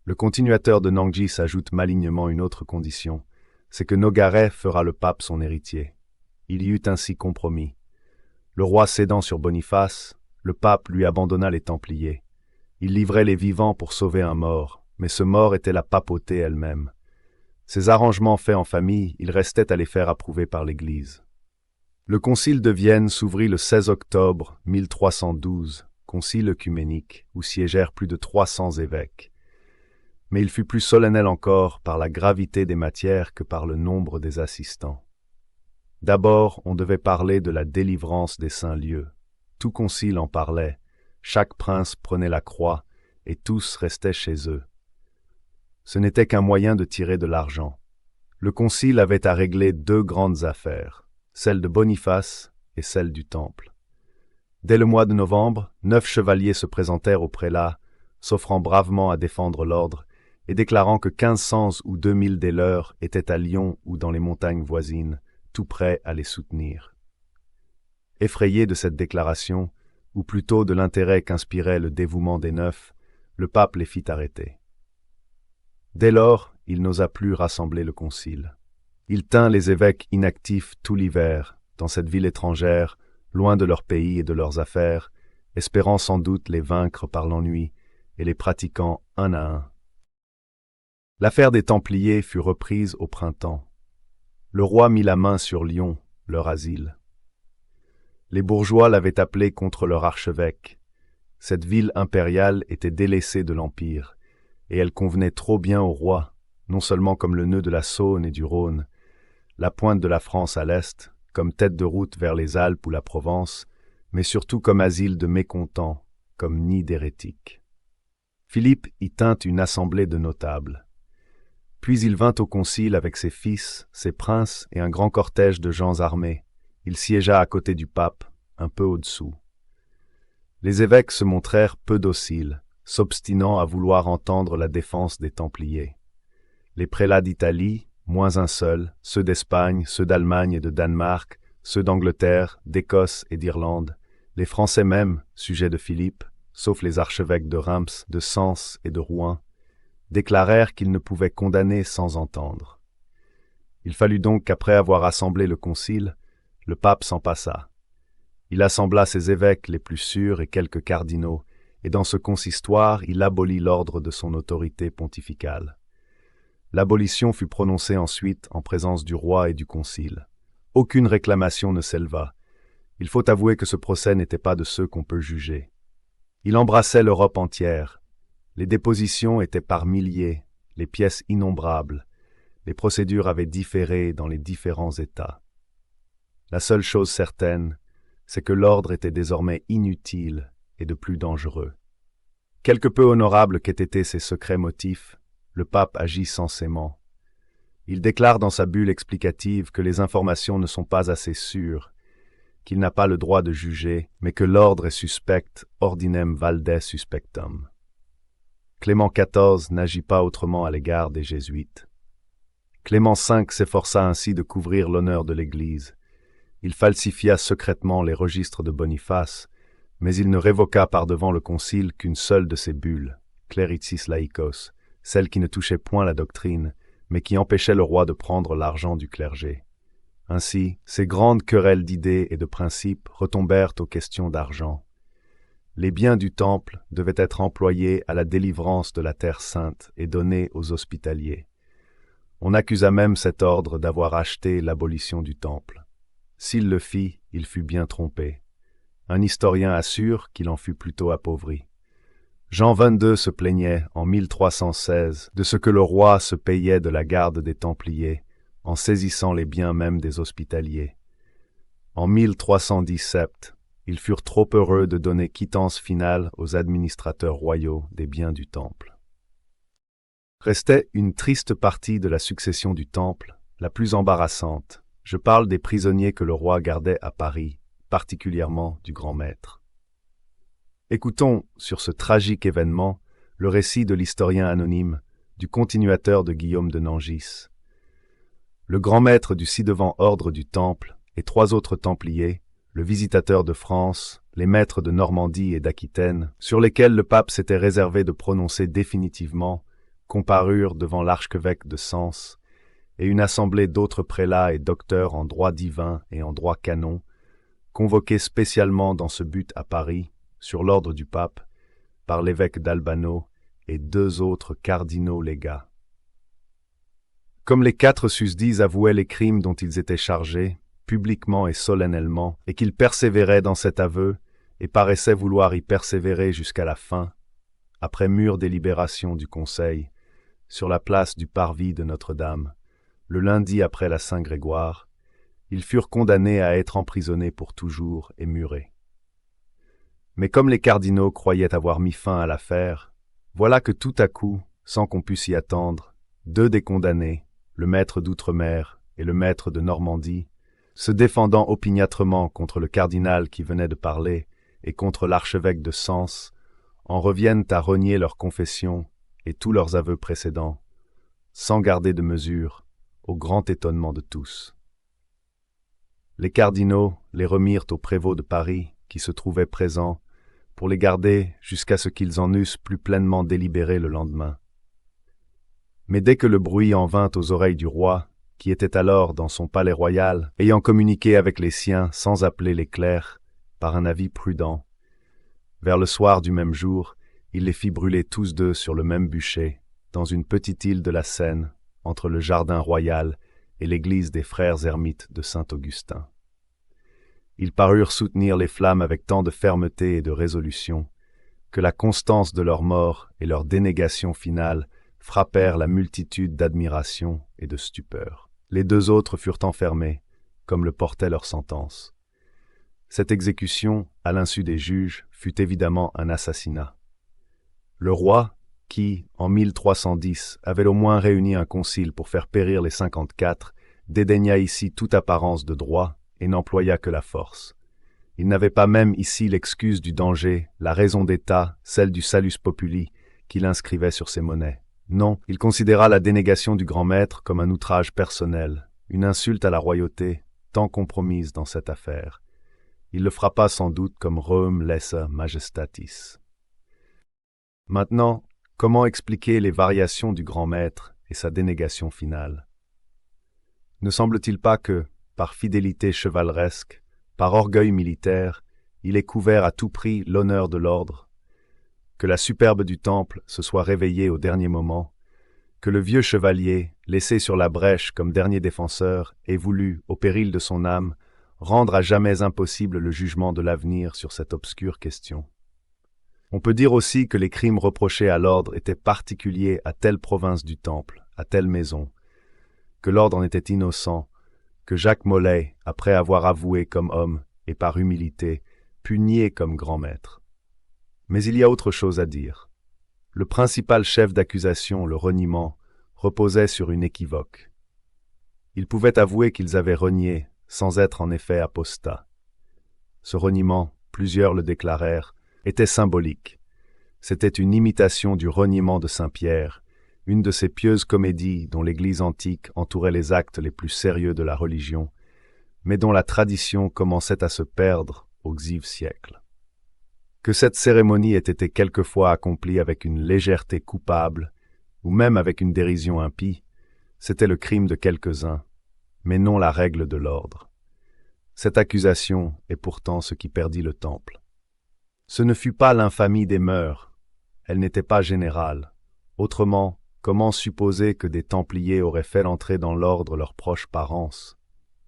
Speaker 1: Le continuateur de Nangis ajoute malignement une autre condition, c'est que Nogaret fera le pape son héritier. Il y eut ainsi compromis. Le roi cédant sur Boniface, le pape lui abandonna les Templiers. Il livrait les vivants pour sauver un mort, mais ce mort était la papauté elle-même. Ces arrangements faits en famille, il restait à les faire approuver par l'Église. Le concile de Vienne s'ouvrit le 16 octobre 1312, concile œcuménique, où siégèrent plus de 300 évêques. Mais il fut plus solennel encore par la gravité des matières que par le nombre des assistants. D'abord, on devait parler de la délivrance des saints lieux. Tout concile en parlait, chaque prince prenait la croix, et tous restaient chez eux. Ce n'était qu'un moyen de tirer de l'argent. Le concile avait à régler deux grandes affaires, celle de Boniface et celle du Temple. Dès le mois de novembre, 9 chevaliers se présentèrent au prélat, s'offrant bravement à défendre l'ordre, et déclarant que 1500 ou 2000 des leurs étaient à Lyon ou dans les montagnes voisines, tout prêts à les soutenir. Effrayé de cette déclaration, ou plutôt de l'intérêt qu'inspirait le dévouement des Neufs, le pape les fit arrêter. Dès lors, il n'osa plus rassembler le concile. Il tint les évêques inactifs tout l'hiver, dans cette ville étrangère, loin de leur pays et de leurs affaires, espérant sans doute les vaincre par l'ennui et les pratiquant un à un. L'affaire des Templiers fut reprise au printemps. Le roi mit la main sur Lyon, leur asile. Les bourgeois l'avaient appelé contre leur archevêque. Cette ville impériale était délaissée de l'Empire, et elle convenait trop bien au roi, non seulement comme le nœud de la Saône et du Rhône, la pointe de la France à l'est, comme tête de route vers les Alpes ou la Provence, mais surtout comme asile de mécontents, comme nid d'hérétiques. Philippe y tint une assemblée de notables. Puis il vint au concile avec ses fils, ses princes et un grand cortège de gens armés. Il siégea à côté du pape, un peu au-dessous. Les évêques se montrèrent peu dociles, s'obstinant à vouloir entendre la défense des Templiers. Les prélats d'Italie, moins un seul, ceux d'Espagne, ceux d'Allemagne et de Danemark, ceux d'Angleterre, d'Écosse et d'Irlande, les Français même, sujets de Philippe, sauf les archevêques de Reims, de Sens et de Rouen, déclarèrent qu'ils ne pouvaient condamner sans entendre. Il fallut donc qu'après avoir assemblé le concile, le pape s'en passa. Il assembla ses évêques les plus sûrs et quelques cardinaux, et dans ce consistoire il abolit l'ordre de son autorité pontificale. L'abolition fut prononcée ensuite en présence du roi et du concile. Aucune réclamation ne s'éleva. Il faut avouer que ce procès n'était pas de ceux qu'on peut juger. Il embrassait l'Europe entière. Les dépositions étaient par milliers, les pièces innombrables. Les procédures avaient différé dans les différents États. La seule chose certaine, c'est que l'ordre était désormais inutile et de plus dangereux. Quelque peu honorables qu'aient été ses secrets motifs, le pape agit sensément. Il déclare dans sa bulle explicative que les informations ne sont pas assez sûres, qu'il n'a pas le droit de juger, mais que l'ordre est suspect, ordinem valde suspectum. Clément XIV n'agit pas autrement à l'égard des Jésuites. Clément V s'efforça ainsi de couvrir l'honneur de l'Église. Il falsifia secrètement les registres de Boniface, mais il ne révoqua par-devant le concile qu'une seule de ses bulles, Clericis Laicos, celle qui ne touchait point la doctrine, mais qui empêchait le roi de prendre l'argent du clergé. Ainsi, ces grandes querelles d'idées et de principes retombèrent aux questions d'argent. Les biens du temple devaient être employés à la délivrance de la terre sainte et donnés aux hospitaliers. On accusa même cet ordre d'avoir acheté l'abolition du temple. S'il le fit, il fut bien trompé. Un historien assure qu'il en fut plutôt appauvri. Jean XXII se plaignait, en 1316, de ce que le roi se payait de la garde des Templiers, en saisissant les biens même des hospitaliers. En 1317, ils furent trop heureux de donner quittance finale aux administrateurs royaux des biens du Temple. Restait une triste partie de la succession du Temple, la plus embarrassante. Je parle des prisonniers que le roi gardait à Paris, particulièrement du grand maître. Écoutons, sur ce tragique événement, le récit de l'historien anonyme, du continuateur de Guillaume de Nangis. Le grand maître du ci-devant ordre du Temple et 3 autres Templiers, le visitateur de France, les maîtres de Normandie et d'Aquitaine, sur lesquels le pape s'était réservé de prononcer définitivement, comparurent devant l'archevêque de Sens, et une assemblée d'autres prélats et docteurs en droit divin et en droit canon, convoqués spécialement dans ce but à Paris, sur l'ordre du pape, par l'évêque d'Albano et 2 autres cardinaux légats. Comme les 4 susdits avouaient les crimes dont ils étaient chargés, publiquement et solennellement, et qu'ils persévéraient dans cet aveu, et paraissaient vouloir y persévérer jusqu'à la fin, après mûre délibération du Conseil, sur la place du Parvis de Notre-Dame, le lundi après la Saint-Grégoire, ils furent condamnés à être emprisonnés pour toujours et murés. Mais comme les cardinaux croyaient avoir mis fin à l'affaire, voilà que tout à coup, sans qu'on pût s'y attendre, 2 des condamnés, le maître d'outre-mer et le maître de Normandie, se défendant opiniâtrement contre le cardinal qui venait de parler et contre l'archevêque de Sens, en reviennent à renier leur confession et tous leurs aveux précédents, sans garder de mesure, au grand étonnement de tous. Les cardinaux les remirent au prévôt de Paris, qui se trouvait présent, pour les garder jusqu'à ce qu'ils en eussent plus pleinement délibéré le lendemain. Mais dès que le bruit en vint aux oreilles du roi, qui était alors dans son palais royal, ayant communiqué avec les siens sans appeler les clercs, par un avis prudent, vers le soir du même jour, il les fit brûler tous deux sur le même bûcher, dans une petite île de la Seine, entre le jardin royal et l'église des frères ermites de Saint-Augustin. Ils parurent soutenir les flammes avec tant de fermeté et de résolution, que la constance de leur mort et leur dénégation finale frappèrent la multitude d'admiration et de stupeur. Les deux autres furent enfermés, comme le portait leur sentence. Cette exécution, à l'insu des juges, fut évidemment un assassinat. Le roi, qui, en 1310, avait au moins réuni un concile pour faire périr les 54, dédaigna ici toute apparence de droit et n'employa que la force. Il n'avait pas même ici l'excuse du danger, la raison d'État, celle du salus populi, qu'il inscrivait sur ses monnaies. Non, il considéra la dénégation du grand maître comme un outrage personnel, une insulte à la royauté, tant compromise dans cette affaire. Il le frappa sans doute comme Rome lesa majestatis. Maintenant, comment expliquer les variations du grand maître et sa dénégation finale? Ne semble-t-il pas que, par fidélité chevaleresque, par orgueil militaire, il ait couvert à tout prix l'honneur de l'ordre, que la superbe du temple se soit réveillée au dernier moment, que le vieux chevalier, laissé sur la brèche comme dernier défenseur, ait voulu, au péril de son âme, rendre à jamais impossible le jugement de l'avenir sur cette obscure question. On peut dire aussi que les crimes reprochés à l'ordre étaient particuliers à telle province du temple, à telle maison, que l'ordre en était innocent, que Jacques Molay, après avoir avoué comme homme et par humilité, put nier comme grand maître. Mais il y a autre chose à dire. Le principal chef d'accusation, le reniement, reposait sur une équivoque. Ils pouvaient avouer qu'ils avaient renié, sans être en effet apostats. Ce reniement, plusieurs le déclarèrent, était symbolique. C'était une imitation du reniement de Saint-Pierre, une de ces pieuses comédies dont l'Église antique entourait les actes les plus sérieux de la religion, mais dont la tradition commençait à se perdre au XIe siècle. Que cette cérémonie ait été quelquefois accomplie avec une légèreté coupable, ou même avec une dérision impie, c'était le crime de quelques-uns, mais non la règle de l'ordre. Cette accusation est pourtant ce qui perdit le temple. Ce ne fut pas l'infamie des mœurs, elle n'était pas générale. Autrement, comment supposer que des Templiers auraient fait entrer dans l'ordre leurs proches parents?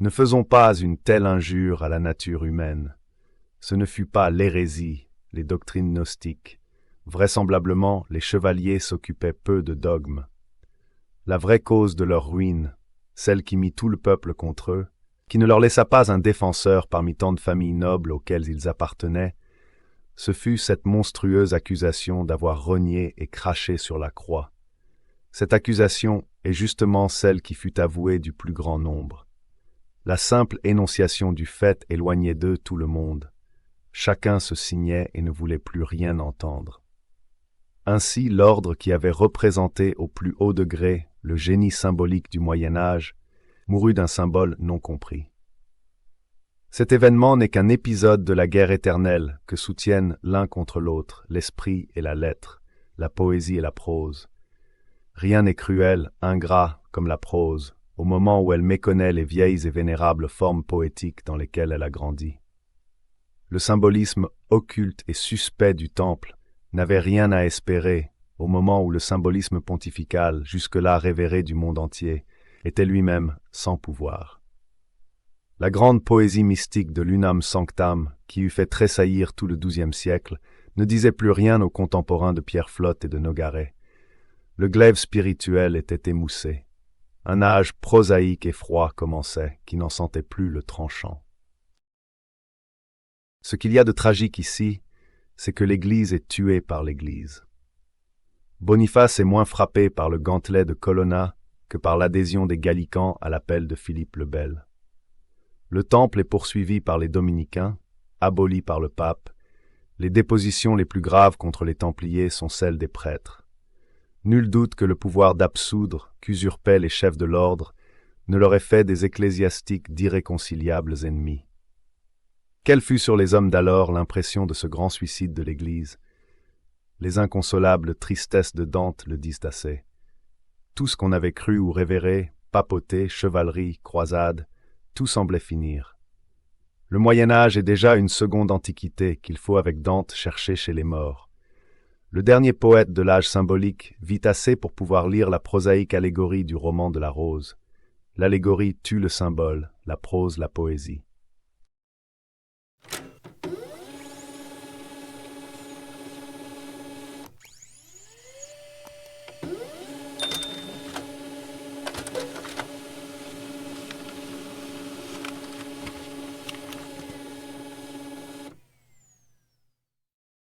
Speaker 1: Ne faisons pas une telle injure à la nature humaine. Ce ne fut pas l'hérésie, les doctrines gnostiques. Vraisemblablement, les chevaliers s'occupaient peu de dogmes. La vraie cause de leur ruine, celle qui mit tout le peuple contre eux, qui ne leur laissa pas un défenseur parmi tant de familles nobles auxquelles ils appartenaient, ce fut cette monstrueuse accusation d'avoir renié et craché sur la croix. Cette accusation est justement celle qui fut avouée du plus grand nombre. La simple énonciation du fait éloignait d'eux tout le monde. Chacun se signait et ne voulait plus rien entendre. Ainsi, l'ordre qui avait représenté au plus haut degré le génie symbolique du Moyen-Âge mourut d'un symbole non compris. Cet événement n'est qu'un épisode de la guerre éternelle que soutiennent l'un contre l'autre l'esprit et la lettre, la poésie et la prose. Rien n'est cruel, ingrat comme la prose, au moment où elle méconnaît les vieilles et vénérables formes poétiques dans lesquelles elle a grandi. Le symbolisme occulte et suspect du temple n'avait rien à espérer au moment où le symbolisme pontifical, jusque-là révéré du monde entier, était lui-même sans pouvoir. La grande poésie mystique de l'Unam Sanctam, qui eût fait tressaillir tout le XIIe siècle, ne disait plus rien aux contemporains de Pierre Flotte et de Nogaret. Le glaive spirituel était émoussé. Un âge prosaïque et froid commençait, qui n'en sentait plus le tranchant. Ce qu'il y a de tragique ici, c'est que l'Église est tuée par l'Église. Boniface est moins frappé par le gantelet de Colonna que par l'adhésion des Gallicans à l'appel de Philippe le Bel. Le temple est poursuivi par les dominicains, aboli par le pape. Les dépositions les plus graves contre les Templiers sont celles des prêtres. Nul doute que le pouvoir d'absoudre qu'usurpaient les chefs de l'ordre ne leur ait fait des ecclésiastiques d'irréconciliables ennemis. Quelle fut sur les hommes d'alors l'impression de ce grand suicide de l'Église? Les inconsolables tristesses de Dante le disent assez. Tout ce qu'on avait cru ou révéré, papauté, chevalerie, croisade, tout semblait finir. Le Moyen-Âge est déjà une seconde antiquité qu'il faut avec Dante chercher chez les morts. Le dernier poète de l'âge symbolique vit assez pour pouvoir lire la prosaïque allégorie du roman de la rose. L'allégorie tue le symbole, la prose la poésie.